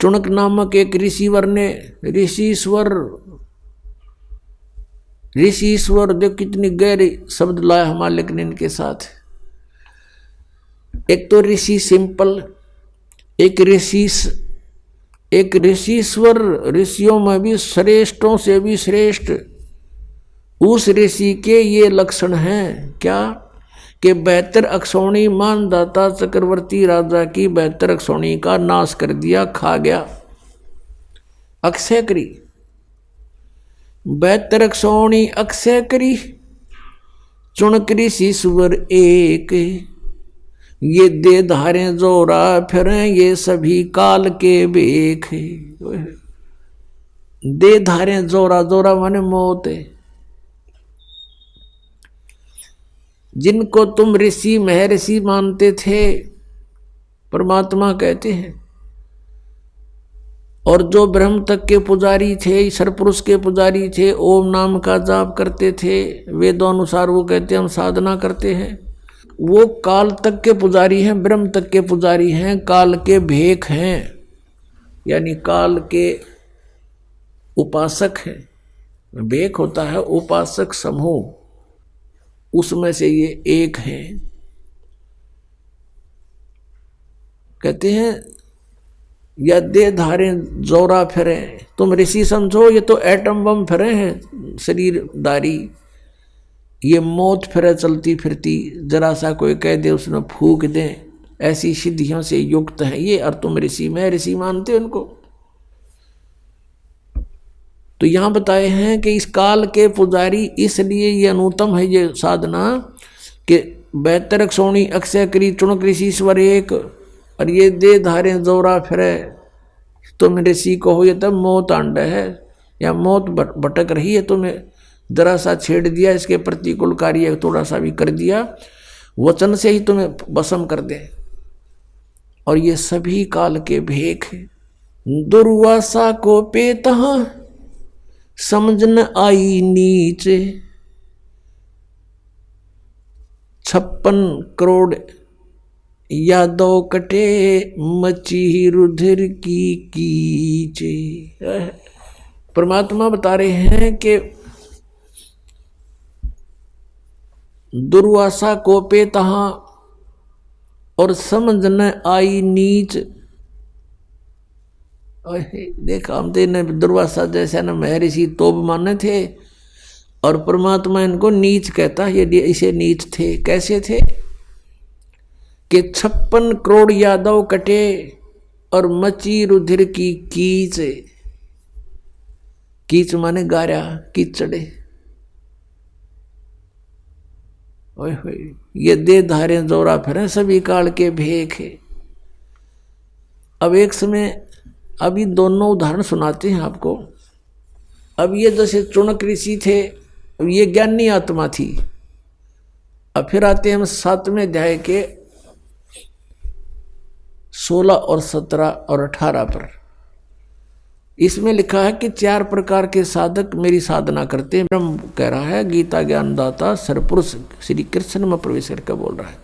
चुनक नामक एक ऋषिवर ने, ऋषिश्वर देख कितनी गहरी शब्द लाया हमारे लेकिन इनके साथ। एक तो ऋषि सिंपल, एक ऋषिश्वर, ऋषियों में भी श्रेष्ठों से भी श्रेष्ठ। उस ऋषि के ये लक्षण हैं क्या? कि 72 अक्षौणी मानदाता चक्रवर्ती राजा की 72 अक्षौणी का नाश कर दिया, खा गया। अक्षय करी, 72 अक्षौणी अक्षय करी, चुनक ऋषिश्वर एक, ये दे धारे जोरा फिरे, ये सभी काल के बेख। दे धारे जोरा, जोरा माने मौत है। जिनको तुम ऋषि महर्षि मानते थे, परमात्मा कहते हैं, और जो ब्रह्म तक के पुजारी थे, ईश्वर पुरुष के पुजारी थे, ओम नाम का जाप करते थे, वेदों अनुसार वो कहते हैं हम साधना करते हैं, वो काल तक के पुजारी हैं, ब्रह्म तक के पुजारी हैं, काल के भेख हैं, यानी काल के उपासक हैं। भेख होता है उपासक समूह, उसमें से ये एक है। कहते हैं या दे धारे जोरा फिरे, तुम ऋषि समझो, ये तो एटम बम फिरे हैं शरीरदारी, ये मौत फिरे चलती फिरती, जरा सा कोई कह दे उसमें फूक दे, ऐसी सिद्धियों से युक्त है ये, और तुम ऋषि में ऋषि मानते हो उनको। तो यहाँ बताए हैं कि इस काल के पुजारी, इसलिए ये अनुत्तम है ये साधना कि 72 अक्षौणी अक्षय करी, चुनक ऋषिश्वर एक, और ये दे धारे जोरा फिरे, तुम ऋषि को हो, ये तब मौत आंड है या मौत भटक रही है, तुम्हें जरा सा छेड़ दिया, इसके प्रतिकूल कार्य थोड़ा सा भी कर दिया, वचन से ही तुम्हें भस्म कर दे। और ये सभी काल के भेख है। दुर्वासा को पेतहा समझ न आई नीचे, 56 करोड़ यादव कटे मची रुधिर की कीचे। परमात्मा बता रहे हैं कि दुर्वासा कोपे तहां और समझ न आई नीच। देखा हम ने दुर्वासा जैसा न महर्षि तोब माने थे और परमात्मा इनको नीच कहता है। ये इसे नीच थे। कैसे थे कि 56 करोड़ यादव कटे और मची रुधिर की कीच। कीच माने गारा कीचड़े। ओए होए ये दे धारे जोरा फिर सभी काल के भेख। अब एक समय अभी दोनों उदाहरण सुनाते हैं आपको। अब ये जैसे चुनक ऋषि थे, अब ये ज्ञानी आत्मा थी। अब फिर आते हैं हम 7वें अध्याय के 16 और 17 और 18 पर। इसमें लिखा है कि 4 प्रकार के साधक मेरी साधना करते हैं। ब्रह्म कह रहा है, गीता ज्ञानदाता सरपुरुष श्री कृष्ण में प्रवेश करके बोल रहा है।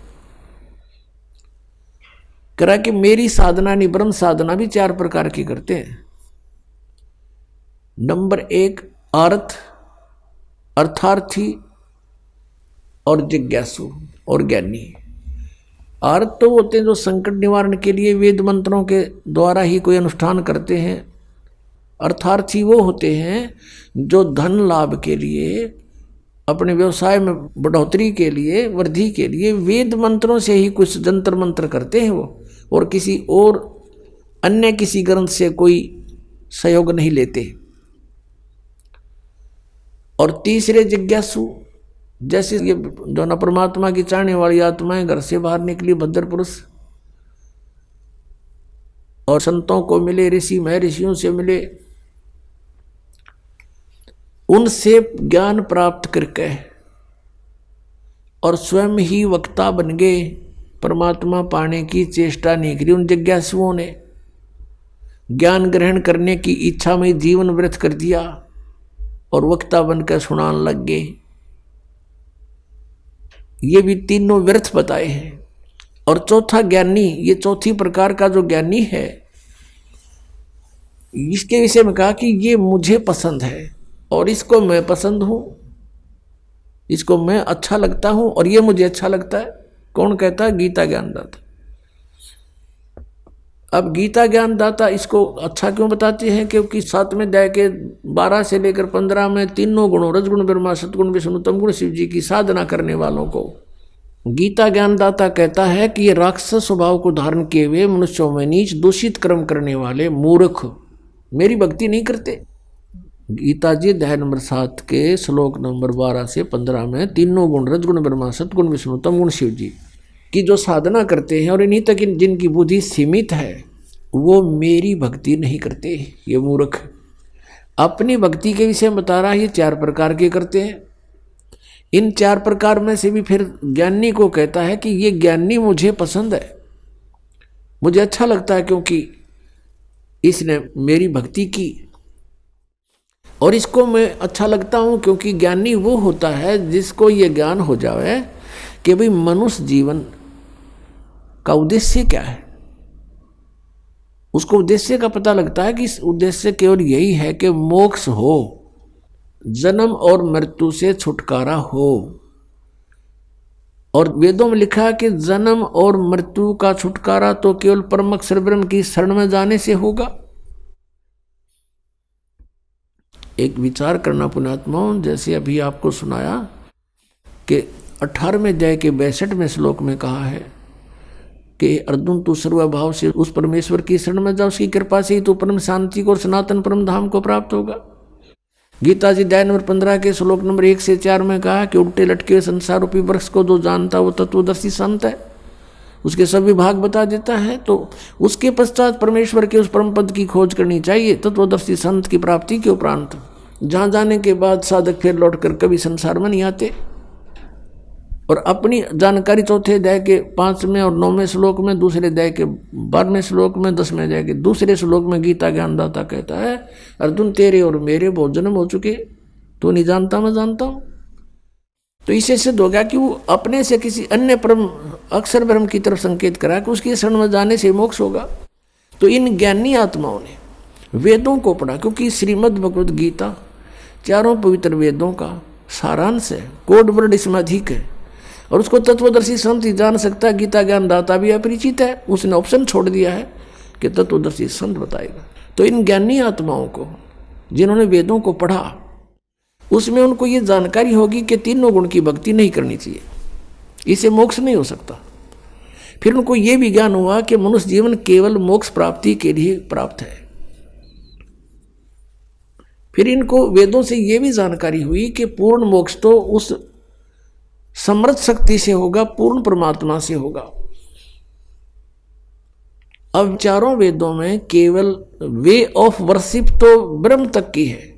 कह रहा कि मेरी साधना नहीं, ब्रह्म साधना भी 4 प्रकार की करते हैं। नंबर 1 आर्थ, अर्थार्थी और जिज्ञासु और ज्ञानी। आर्थ तो होते हैं जो संकट निवारण के लिए वेद मंत्रों के द्वारा ही कोई अनुष्ठान करते हैं। अर्थार्थी वो होते हैं जो धन लाभ के लिए, अपने व्यवसाय में बढ़ोतरी के लिए, वृद्धि के लिए वेद मंत्रों से ही कुछ जंतर मंत्र करते हैं वो, और किसी और अन्य किसी ग्रंथ से कोई सहयोग नहीं लेते। और तीसरे जिज्ञासु, जैसे ये जो न परमात्मा की चाहने वाली आत्माएं घर से बाहर निकली भद्र पुरुष और संतों को मिले, ऋषि महर्षियों से मिले, उनसे ज्ञान प्राप्त करके और स्वयं ही वक्ता बन गए, परमात्मा पाने की चेष्टा नहीं करी। उन जिज्ञासुओं ने ज्ञान ग्रहण करने की इच्छा में जीवन व्यर्थ कर दिया और वक्ता बनकर सुनाने लग गए। ये भी तीनों व्यर्थ बताए हैं। और चौथा ज्ञानी, ये चौथी प्रकार का जो ज्ञानी है, इसके विषय में कहा कि ये मुझे पसंद है और इसको मैं पसंद हूं, इसको मैं अच्छा लगता हूं और ये मुझे अच्छा लगता है। कौन कहता है? गीता ज्ञानदाता। अब गीता ज्ञानदाता इसको अच्छा क्यों बताते हैं? क्योंकि 7वें अध्याय के 12 से लेकर 15 में तीनों गुणों रजगुण ब्रह्मा सतगुण विष्णु तमगुण शिव जी की साधना करने वालों को गीता ज्ञानदाता कहता है कि ये राक्षस स्वभाव को धारण किए हुए मनुष्यों में नीच दूषित कर्म करने वाले मूर्ख मेरी भक्ति नहीं करते। गीता जी अध्याय नंबर 7 के श्लोक नंबर 12 से 15 में तीनों गुण रजगुण ब्रह्मा सतगुण विष्णु तमगुण शिव जी की जो साधना करते हैं और इन्हीं तक जिनकी बुद्धि सीमित है, वो मेरी भक्ति नहीं करते। ये मूर्ख अपनी भक्ति के विषय में बता रहा है। ये 4 प्रकार के करते हैं। इन 4 प्रकार में से भी फिर ज्ञानी को कहता है कि ये ज्ञानी मुझे पसंद है, मुझे अच्छा लगता है, क्योंकि इसने मेरी भक्ति की और इसको मैं अच्छा लगता हूं। क्योंकि ज्ञानी वो होता है जिसको ये ज्ञान हो जाए कि भाई मनुष्य जीवन का उद्देश्य क्या है। उसको उद्देश्य का पता लगता है कि इस उद्देश्य केवल यही है कि मोक्ष हो, जन्म और मृत्यु से छुटकारा हो। और वेदों में लिखा है कि जन्म और मृत्यु का छुटकारा तो केवल परम अक्षर ब्रह्म की शरण में जाने से होगा। एक विचार करना पुण्यात्माओं, जैसे अभी आपको सुनाया कि 18वें अध्याय के 62वें श्लोक में कहा है कि अर्जुन तू सर्वभाव से उस परमेश्वर की शरण में जा, उसकी कृपा से ही तू परम शांति को और सनातन परम धाम को प्राप्त होगा। गीता जी अध्याय नंबर 15 के श्लोक नंबर 1 से 4 में कहा कि उल्टे लटके हुए संसार रूपी वृक्ष को जो जानता वो तत्वदर्शी संत है, उसके सभी भाग बता देता है। तो उसके पश्चात परमेश्वर के उस परम पद की खोज करनी चाहिए तत्वदर्शी संत की प्राप्ति के उपरांत, जहाँ जाने के बाद साधक फिर लौट कर कभी संसार में नहीं आते। और अपनी जानकारी चौथे अध्याय के 5वें और 9वें श्लोक में, दूसरे अध्याय के 12वें श्लोक में, 10वें अध्याय के दूसरे श्लोक में गीता ज्ञानदाता कहता है अर्जुन तेरे और मेरे बहुत जन्म हो चुके, तू नहीं जानता मैं जानता हूँ। तो इससे सिद्ध हो गया कि वो अपने से किसी अन्य परम अक्षर ब्रह्म की तरफ संकेत करा कि उसकी शरण में जाने से मोक्ष होगा। तो इन ज्ञानी आत्माओं ने वेदों को पढ़ा, क्योंकि श्रीमद् भगवद गीता चारों पवित्र वेदों का सारांश है, कोड वर्ड इसमें अधिक है, और उसको तत्वदर्शी संत ही जान सकता है। गीता ज्ञान दाता भी अपरिचित है, उसने ऑप्शन छोड़ दिया है कि तत्वदर्शी संत बताएगा। तो इन ज्ञानी आत्माओं को जिन्होंने वेदों को पढ़ा, उसमें उनको ये जानकारी होगी कि तीनों गुण की भक्ति नहीं करनी चाहिए, इससे मोक्ष नहीं हो सकता। फिर उनको ये भी ज्ञान हुआ कि मनुष्य जीवन केवल मोक्ष प्राप्ति के लिए प्राप्त है। फिर इनको वेदों से ये भी जानकारी हुई कि पूर्ण मोक्ष तो उस समर्थ शक्ति से होगा, पूर्ण परमात्मा से होगा। अब चारों वेदों में केवल वे ऑफ वर्शिप तो ब्रह्म तक की है,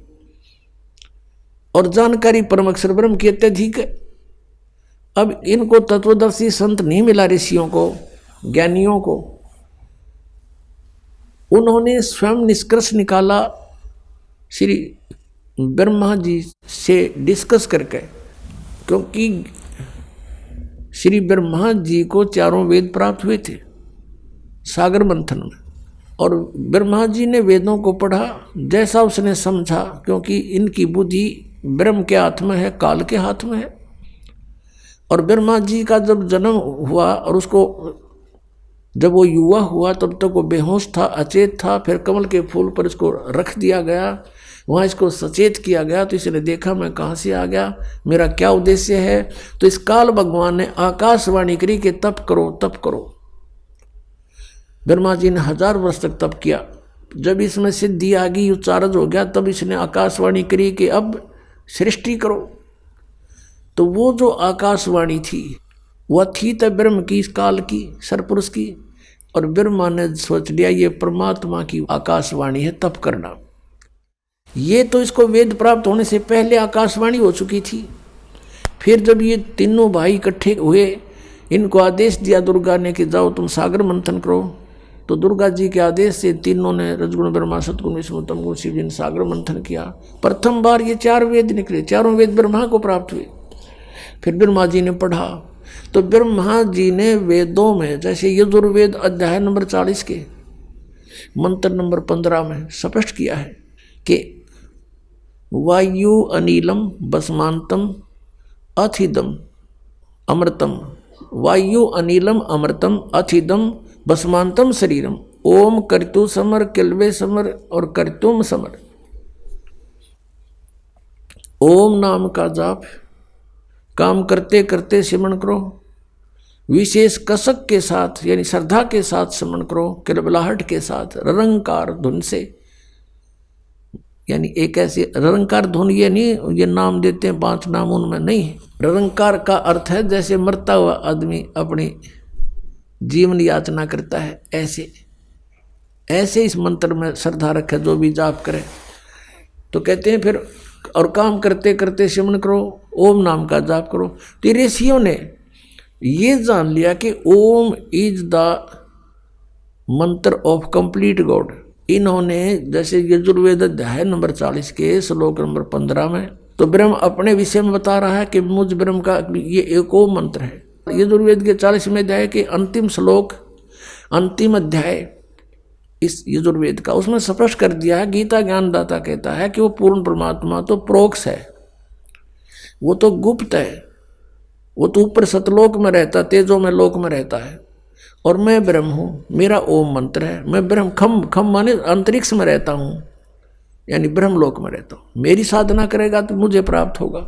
और जानकारी परम अक्षर ब्रह्म की अत्यधिक है। अब इनको तत्वदर्शी संत नहीं मिला, ऋषियों को, ज्ञानियों को। उन्होंने स्वयं निष्कर्ष निकाला श्री ब्रह्मा जी से डिस्कस करके, क्योंकि श्री ब्रह्मा जी को चारों वेद प्राप्त हुए थे सागर मंथन में, और ब्रह्मा जी ने वेदों को पढ़ा जैसा उसने समझा, क्योंकि इनकी बुद्धि ब्रह्म के हाथ में है, काल के हाथ में है। और ब्रह्मा जी का जब जन्म हुआ और उसको जब वो युवा हुआ तब तक वो बेहोश था, अचेत था। फिर कमल के फूल पर इसको रख दिया गया, वहाँ इसको सचेत किया गया। तो इसने देखा मैं कहाँ से आ गया, मेरा क्या उद्देश्य है। तो इस काल भगवान ने आकाशवाणी करी कि तप करो, तप करो। ब्रह्मा जी ने 1000 वर्ष तक तप किया। जब इसमें सिद्धि आ गई, उच्चारज हो गया, तब इसने आकाशवाणी करी कि अब सृष्टि करो। तो वो जो आकाशवाणी थी वह थी तो ब्रह्म की, इस काल की, सरपुरुष की। और ब्रह्मा ने सोच लिया ये परमात्मा की आकाशवाणी है, तप करना। ये तो इसको वेद प्राप्त होने से पहले आकाशवाणी हो चुकी थी। फिर जब ये तीनों भाई इकट्ठे हुए, इनको आदेश दिया दुर्गा ने कि जाओ तुम सागर मंथन करो। तो दुर्गा जी के आदेश से तीनों ने, रजगुण ब्रह्मा, सतगुण विष्णु, तमगुण शिव जी ने सागर मंथन किया। प्रथम बार ये 4 वेद निकले, चारों वेद ब्रह्मा को प्राप्त हुए। फिर ब्रह्मा जी ने पढ़ा, तो ब्रह्मा जी ने वेदों में, जैसे यजुर्वेद अध्याय नंबर 40 के मंत्र नंबर 15 में स्पष्ट किया है कि वायु अनिलम बसमांतम अथिदम अमृतम, वायु अनिलम अमृतम अथिदम बसमांतम शरीरम, ओम कर्तु समर किल्वे समर और कर्तुम समर। ओम नाम का जाप काम करते करते सिमरण करो, विशेष कसक के साथ यानी श्रद्धा के साथ सिमरण करो, किलबलाहट के साथ, ररंकार धुन से। यानी एक ऐसी ररंकार धुन, ये नहीं ये नाम देते हैं 5 नाम, उनमें नहीं। ररंकार का अर्थ है जैसे मरता हुआ आदमी अपनी जीवन याचना करता है, ऐसे इस मंत्र में श्रद्धा रखे जो भी जाप करे। तो कहते हैं फिर और काम करते करते सिमरण करो, ओम नाम का जाप करो। तो ऋषियों ने ये जान लिया कि ओम इज द मंत्र ऑफ कंप्लीट गॉड। इन्होंने जैसे यजुर्वेद अध्याय नंबर 40 के श्लोक नंबर 15 में तो ब्रह्म अपने विषय में बता रहा है कि मुझ ब्रह्म का ये एक ओम मंत्र है। यजुर्वेद के 40वें अध्याय के अंतिम श्लोक, अंतिम अध्याय इस यजुर्वेद का, उसमें स्पष्ट कर दिया है। गीता ज्ञानदाता कहता है कि वो पूर्ण परमात्मा तो प्रोक्ष है, वो तो गुप्त है, वो तो ऊपर सतलोक में रहता, तेजों में लोक में रहता है, और मैं ब्रह्म हूँ, मेरा ओम मंत्र है। मैं ब्रह्म खम माने अंतरिक्ष में रहता हूँ, यानी ब्रह्मलोक में रहता हूँ। मेरी साधना करेगा तो मुझे प्राप्त होगा।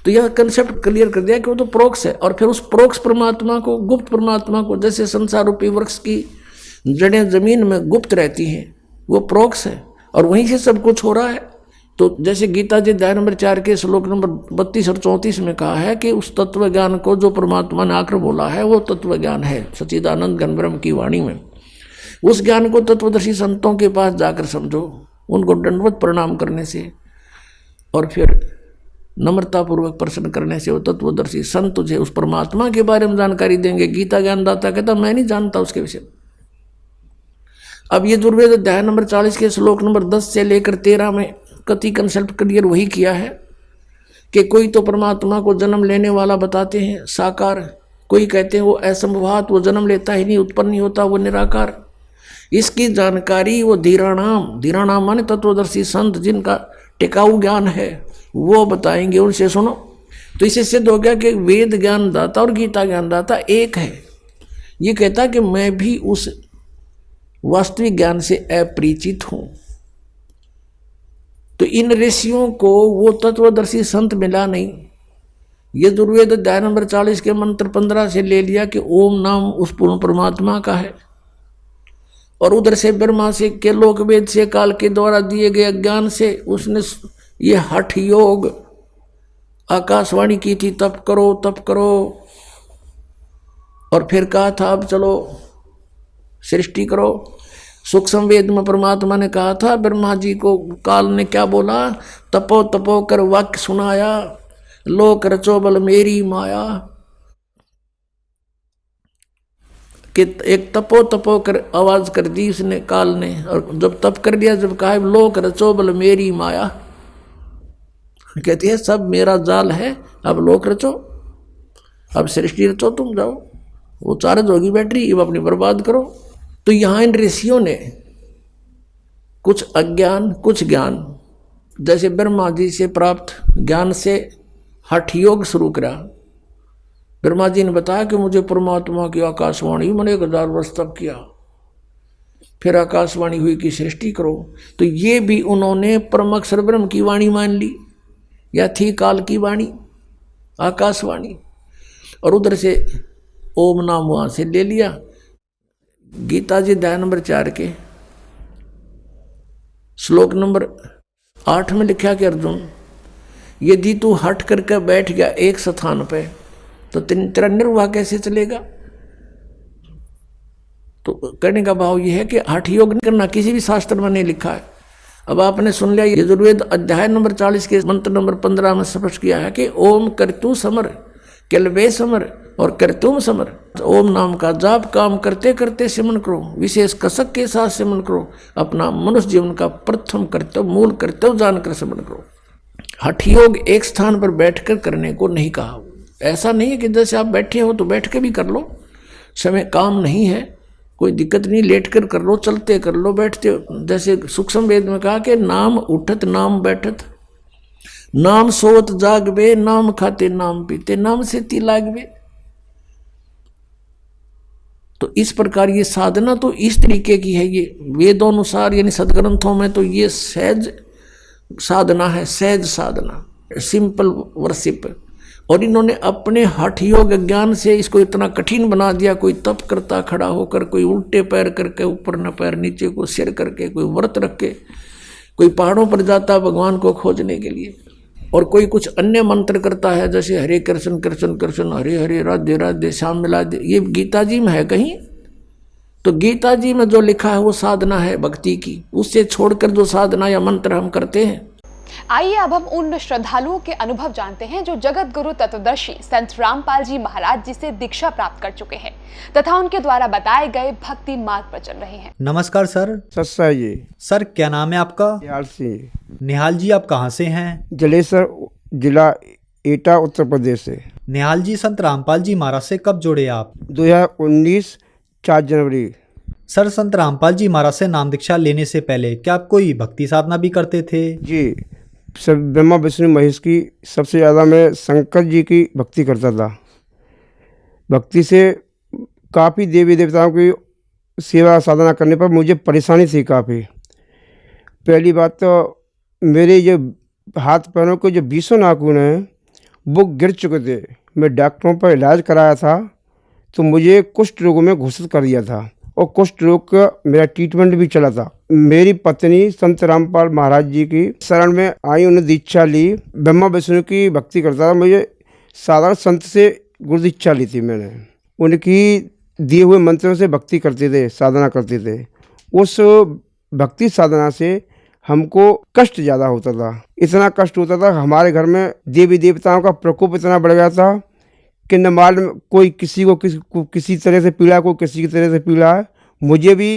तो यह कंसेप्ट क्लियर कर दिया कि वो तो प्रोक्ष है। और फिर उस प्रोक्ष परमात्मा को, गुप्त परमात्मा को, जैसे संसार रूपी वृक्ष की जड़ें जमीन में गुप्त रहती हैं, वो प्रोक्ष है और वहीं से सब कुछ हो रहा है। तो जैसे गीता जी अध्याय नंबर 4 के श्लोक नंबर 32 और 34 में कहा है कि उस तत्व ज्ञान को जो परमात्मा ने आकर बोला है वो तत्व ज्ञान है, सच्चिदानंद घन ब्रह्म की वाणी में। उस ज्ञान को तत्वदर्शी संतों के पास जाकर समझो, उनको दंडवत प्रणाम करने से और फिर नम्रतापूर्वक प्रश्न करने से वो तत्वदर्शी संत तुझे उस परमात्मा के बारे में जानकारी देंगे। गीता ज्ञानदाता कहता मैं नहीं जानता उसके विषय में। अब ये यजुर्वेद अध्याय नंबर 40 के श्लोक नंबर 10 से लेकर 13 में कति कंसेप्ट क्लियर वही किया है कि कोई तो परमात्मा को जन्म लेने वाला बताते हैं साकार, कोई कहते हैं वो असंभवात, वो जन्म लेता ही नहीं, उत्पन्न नहीं होता, वो निराकार। इसकी जानकारी वो धीराणाम माने तत्वदर्शी संत जिनका टिकाऊ ज्ञान है वो बताएंगे, उनसे सुनो। तो इससे सिद्ध हो गया कि वेद ज्ञान दाता और गीता ज्ञान दाता एक है। ये कहता कि मैं भी उस वास्तविक ज्ञान से अपरिचित हूं। तो इन ऋषियों को वो तत्वदर्शी संत मिला नहीं। यजुर्वेद अध्याय नंबर 40 के मंत्र 15 से ले लिया कि ओम नाम उस पूर्ण परमात्मा का है, और उधर से ब्रह्मा से के लोकवेद से काल के द्वारा दिए गए ज्ञान से उसने ये हठ योग आकाशवाणी की थी, तप करो तप करो, और फिर कहा था अब चलो सृष्टि करो। सूक्ष्म वेद में परमात्मा ने कहा था ब्रह्मा जी को, काल ने क्या बोला, तपो तपो कर वाक्य सुनाया, लोक रचो बल मेरी माया। कि एक तपो तपो कर आवाज कर दी उसने काल ने, और जब तप कर दिया, जब कहा लोक रचो बल मेरी माया, कहती है सब मेरा जाल है, अब लोक रचो, अब सृष्टि रचो, तुम जाओ, वो चार्ज होगी बैटरी, अब अपनी बर्बाद करो। तो यहाँ इन ऋषियों ने कुछ अज्ञान कुछ ज्ञान, जैसे ब्रह्मा जी से प्राप्त ज्ञान से हठ योग शुरू करा। ब्रह्मा जी ने बताया कि मुझे परमात्मा की आकाशवाणी, मैंने 1000 वर्ष तप किया, फिर आकाशवाणी हुई कि सृष्टि करो। तो ये भी उन्होंने परम अक्षर ब्रह्म की वाणी मान ली, या थी काल की वाणी आकाशवाणी, और उधर से ओम नाम वहां से ले लिया। गीता जी अध्याय नंबर 4 के श्लोक नंबर 8 में लिखा कि अर्जुन, यदि तू हट करके बैठ गया एक स्थान पे तो तेरा निर्वाह कैसे चलेगा। तो कहने का भाव यह है कि हठ योग नहीं करना, किसी भी शास्त्र में नहीं लिखा है। अब आपने सुन लिया, यजुर्वेद अध्याय नंबर 40 के मंत्र नंबर 15 में स्पष्ट किया है कि ओम करतु समर, केलवे समर और करतुम समर। ओम नाम का जाप काम करते करते सिमरन करो, विशेष कसक के साथ सिमरन करो, अपना मनुष्य जीवन का प्रथम कर्तव्य मूल कर्तव्य जानकर सिमरन करो। हठ योग एक स्थान पर बैठकर करने को नहीं कहा। ऐसा नहीं है कि जैसे आप बैठे हो तो बैठ के भी कर लो, समय काम नहीं है, कोई दिक्कत नहीं, लेट कर कर लो, चलते कर लो, बैठते। जैसे सूक्ष्म वेद में कहा कि नाम उठत नाम बैठत, नाम सोवत जागवे, नाम खाते नाम पीते, नाम से ती लागवे। तो इस प्रकार ये साधना तो इस तरीके की है, ये वेदों अनुसार यानी सदग्रंथों में तो ये सहज साधना है, सहज साधना, सिंपल वर्शिप। और इन्होंने अपने हठ योग ज्ञान से इसको इतना कठिन बना दिया। कोई तप करता खड़ा होकर, कोई उल्टे पैर करके, ऊपर न पैर नीचे को सिर करके, कोई व्रत रख के, कोई पहाड़ों पर जाता भगवान को खोजने के लिए, और कोई कुछ अन्य मंत्र करता है जैसे हरे कृष्ण कृष्ण कृष्ण हरे हरे राधे राधे श्याम मिला दे। ये गीता जी में है कहीं? तो गीता जी में जो लिखा है वो साधना है भक्ति की, उससे छोड़कर जो साधना या मंत्र हम करते हैं। आइए अब हम उन श्रद्धालुओं के अनुभव जानते हैं जो जगत गुरु तत्वदर्शी संत रामपाल जी महाराज जी से दीक्षा प्राप्त कर चुके हैं तथा उनके द्वारा बताए गए भक्ति मार्ग पर चल रहे हैं। नमस्कार सर। सत्सा जी। सर क्या नाम है आपका? निहाल सिंह। निहाल जी, आप कहाँ से हैं? जलेसर जिला एटा उत्तर प्रदेश से। निहाल जी, संत रामपाल जी महाराज से कब जुड़े आप? 2019 4 जनवरी। सर, संत रामपाल जी महाराज से नाम दीक्षा लेने से पहले क्या आप कोई भक्ति साधना भी करते थे? जी, सब ब्रह्मा विष्णु महेश की, सबसे ज़्यादा मैं शंकर जी की भक्ति करता था। भक्ति से काफ़ी देवी देवताओं की सेवा साधना करने पर मुझे परेशानी थी काफ़ी। पहली बात तो मेरे जो हाथ पैरों के जो 20 नाखून हैं वो गिर चुके थे। मैं डॉक्टरों पर इलाज कराया था तो मुझे कुष्ठ रोग में घोषित कर दिया था, और कुष्ठ रोग का मेरा ट्रीटमेंट भी चला था। मेरी पत्नी संत रामपाल महाराज जी की शरण में आई, उन्हें दीक्षा ली। ब्रह्मा विष्णु की भक्ति करता था। मुझे साधारण संत से गुरु दीक्षा ली थी मैंने। उनकी दिए हुए मंत्रों से भक्ति करते थे, साधना करते थे। उस भक्ति साधना से हमको कष्ट ज़्यादा होता था। इतना कष्ट होता था, हमारे घर में देवी देवताओं का प्रकोप इतना बढ़ गया था कि न मालूम कोई किसी को किसी तरह से पीड़ा, कोई किसी की तरह से पीड़ा है। मुझे भी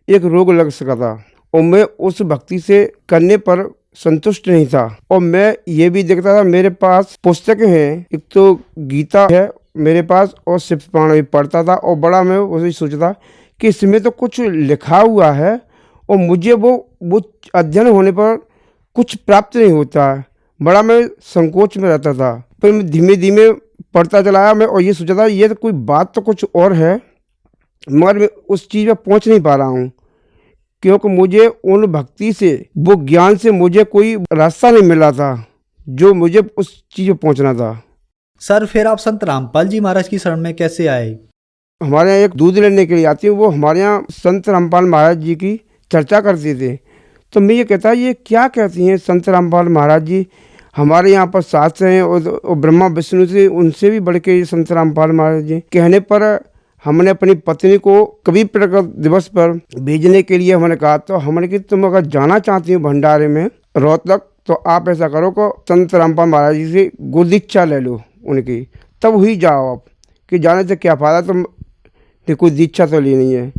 एक रोग लग सका था, और मैं उस भक्ति से करने पर संतुष्ट नहीं था। और मैं ये भी देखता था, मेरे पास पुस्तकें हैं, एक तो गीता है मेरे पास और शिव पुराण भी पढ़ता था। और बड़ा मैं वही सोचता कि इसमें तो कुछ लिखा हुआ है और मुझे वो अध्ययन होने पर कुछ प्राप्त नहीं होता है। बड़ा मैं संकोच में रहता था। फिर मैं धीमे धीमे पढ़ता चला आया मैं, और ये सोचा था ये तो कोई बात तो कुछ और है, मगर मैं उस चीज़ पर पहुंच नहीं पा रहा हूँ, क्योंकि मुझे उन भक्ति से, वो ज्ञान से मुझे कोई रास्ता नहीं मिला था जो मुझे उस चीज़ पर पहुंचना था। सर फिर आप संत रामपाल जी महाराज की शरण में कैसे आए? हमारे यहाँ एक दूध लेने के लिए आती है, वो हमारे यहाँ संत रामपाल महाराज जी की चर्चा करते थे। तो मैं ये कहता ये क्या कहती हैं संत रामपाल महाराज जी, हमारे यहाँ पर शास्त्र हैं और ब्रह्मा विष्णु से उनसे भी बढ़ के संत रामपाल महाराज जी। कहने पर हमने अपनी पत्नी को कवि प्रकट दिवस पर भेजने के लिए हमने कहा, तो हमने कि तुम अगर जाना चाहती हो भंडारे में रोहतक, तो आप ऐसा करो को संत रामपाल महाराज जी से गुरुदीक्षा ले लो उनकी, तब ही जाओ आप, कि जाने से क्या फ़ायदा, तुम कोई दीक्षा तो ली नहीं है।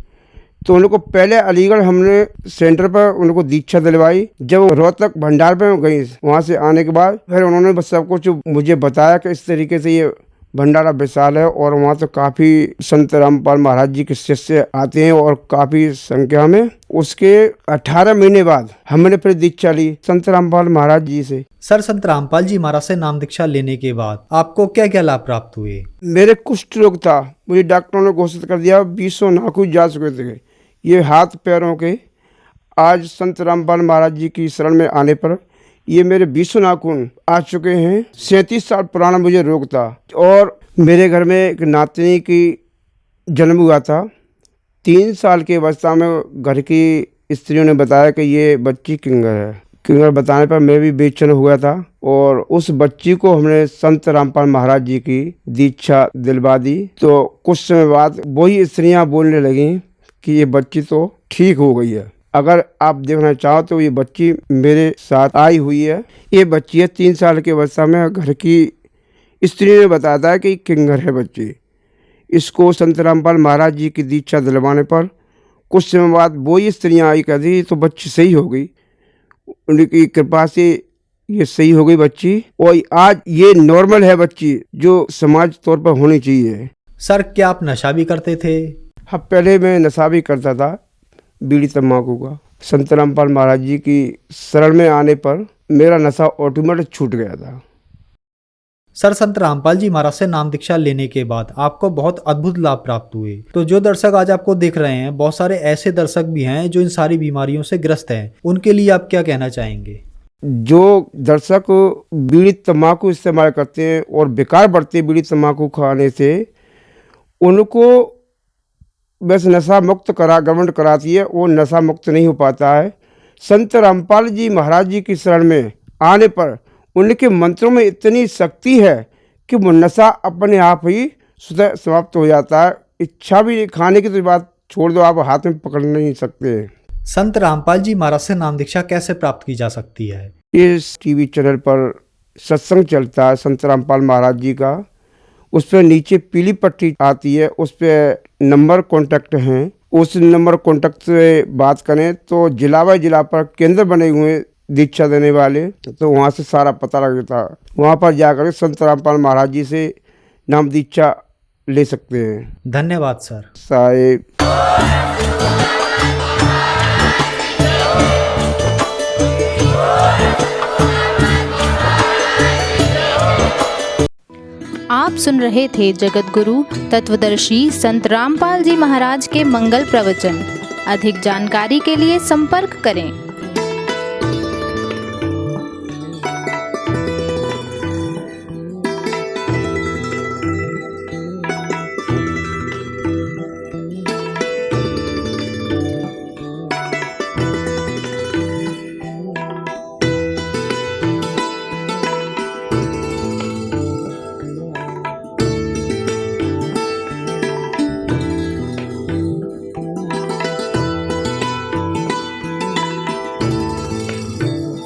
तो उनको पहले अलीगढ़ हमने सेंटर पर उनको दीक्षा दिलवाई। जब रोहतक भंडार पे गई, वहाँ से आने के बाद फिर उन्होंने बस सब कुछ मुझे बताया कि इस तरीके से ये भंडारा विशाल है और वहाँ तो काफ़ी संत रामपाल महाराज जी के शिष्य आते हैं और काफ़ी संख्या में। उसके 18 महीने बाद हमने फिर दीक्षा ली संत रामपाल महाराज जी से। सर संत रामपाल जी महाराज से नाम दीक्षा लेने के बाद आपको क्या क्या लाभ प्राप्त हुए? मेरे कुष्ठ रोग था, मुझे डॉक्टरों ने घोषित कर दिया 20 नाखून जा चुके थे ये हाथ पैरों के। आज संत रामपाल महाराज जी की शरण में आने पर ये मेरे 20 नाखून आ चुके हैं। 37 साल पुराना मुझे रोग था। और मेरे घर में एक नातनी की जन्म हुआ था। 3 साल की अवस्था में घर की स्त्रियों ने बताया कि ये बच्ची किंगर है। किंगर बताने पर मैं भी बेचैन हुआ था और उस बच्ची को हमने संत रामपाल महाराज जी की दीक्षा दिलवा दी। तो कुछ समय बाद वही स्त्रियाँ बोलने लगीं कि ये बच्ची तो ठीक हो गई है। अगर आप देखना चाहो तो ये बच्ची मेरे साथ आई हुई है। ये बच्ची है 3 साल की अवस्था में। घर की स्त्री ने बताया था कि किंगर है बच्ची। इसको संत रामपाल महाराज जी की दीक्षा दिलवाने पर कुछ समय बाद वही स्त्रियाँ आई, कहती तो बच्ची सही हो गई, उनकी कृपा से ये सही हो गई बच्ची और आज ये नॉर्मल है बच्ची, जो समाज तौर पर होनी चाहिए। सर क्या आप नशा भी करते थे? हाँ, पहले मैं नशा भी करता था, बीड़ी तम्बाकू का। संत रामपाल महाराज जी की शरण में आने पर मेरा नशा ऑटोमेटिक छूट गया था। सर संत रामपाल जी महाराज से नाम दीक्षा लेने के बाद आपको बहुत अद्भुत लाभ प्राप्त हुए। तो जो दर्शक आज आपको देख रहे हैं, बहुत सारे ऐसे दर्शक भी हैं जो इन सारी बीमारियों से ग्रस्त हैं, उनके लिए आप क्या कहना चाहेंगे? जो दर्शक बीड़ी तम्बाकू इस्तेमाल करते हैं और बेकार बढ़ते बीड़ी तम्बाकू खाने से, उनको बस नशा मुक्त गवर्नमेंट कराती है, वो नशा मुक्त नहीं हो पाता है। संत रामपाल जी महाराज जी की शरण में आने पर उनके मंत्रों में इतनी शक्ति है कि वो नशा अपने आप ही स्वतः समाप्त हो जाता है। इच्छा भी खाने की तो बात छोड़ दो, आप हाथ में पकड़ नहीं सकते। संत रामपाल जी महाराज से नाम दीक्षा कैसे प्राप्त की जा सकती है? इस टीवी चैनल पर सत्संग चलता है संत रामपाल महाराज जी का, उस पर नीचे पीली पट्टी आती है, उस पर नंबर कॉन्टैक्ट हैं। उस नंबर कॉन्टैक्ट से बात करें तो जिला बाई जिला पर केंद्र बने हुए हैं दीक्षा देने वाले, तो वहाँ से सारा पता लग जाता है। वहाँ पर जाकर संत रामपाल महाराज जी से नाम दीक्षा ले सकते हैं। धन्यवाद सर। साहेब। आप सुन रहे थे जगत गुरु तत्वदर्शी संत रामपाल जी महाराज के मंगल प्रवचन। अधिक जानकारी के लिए संपर्क करें।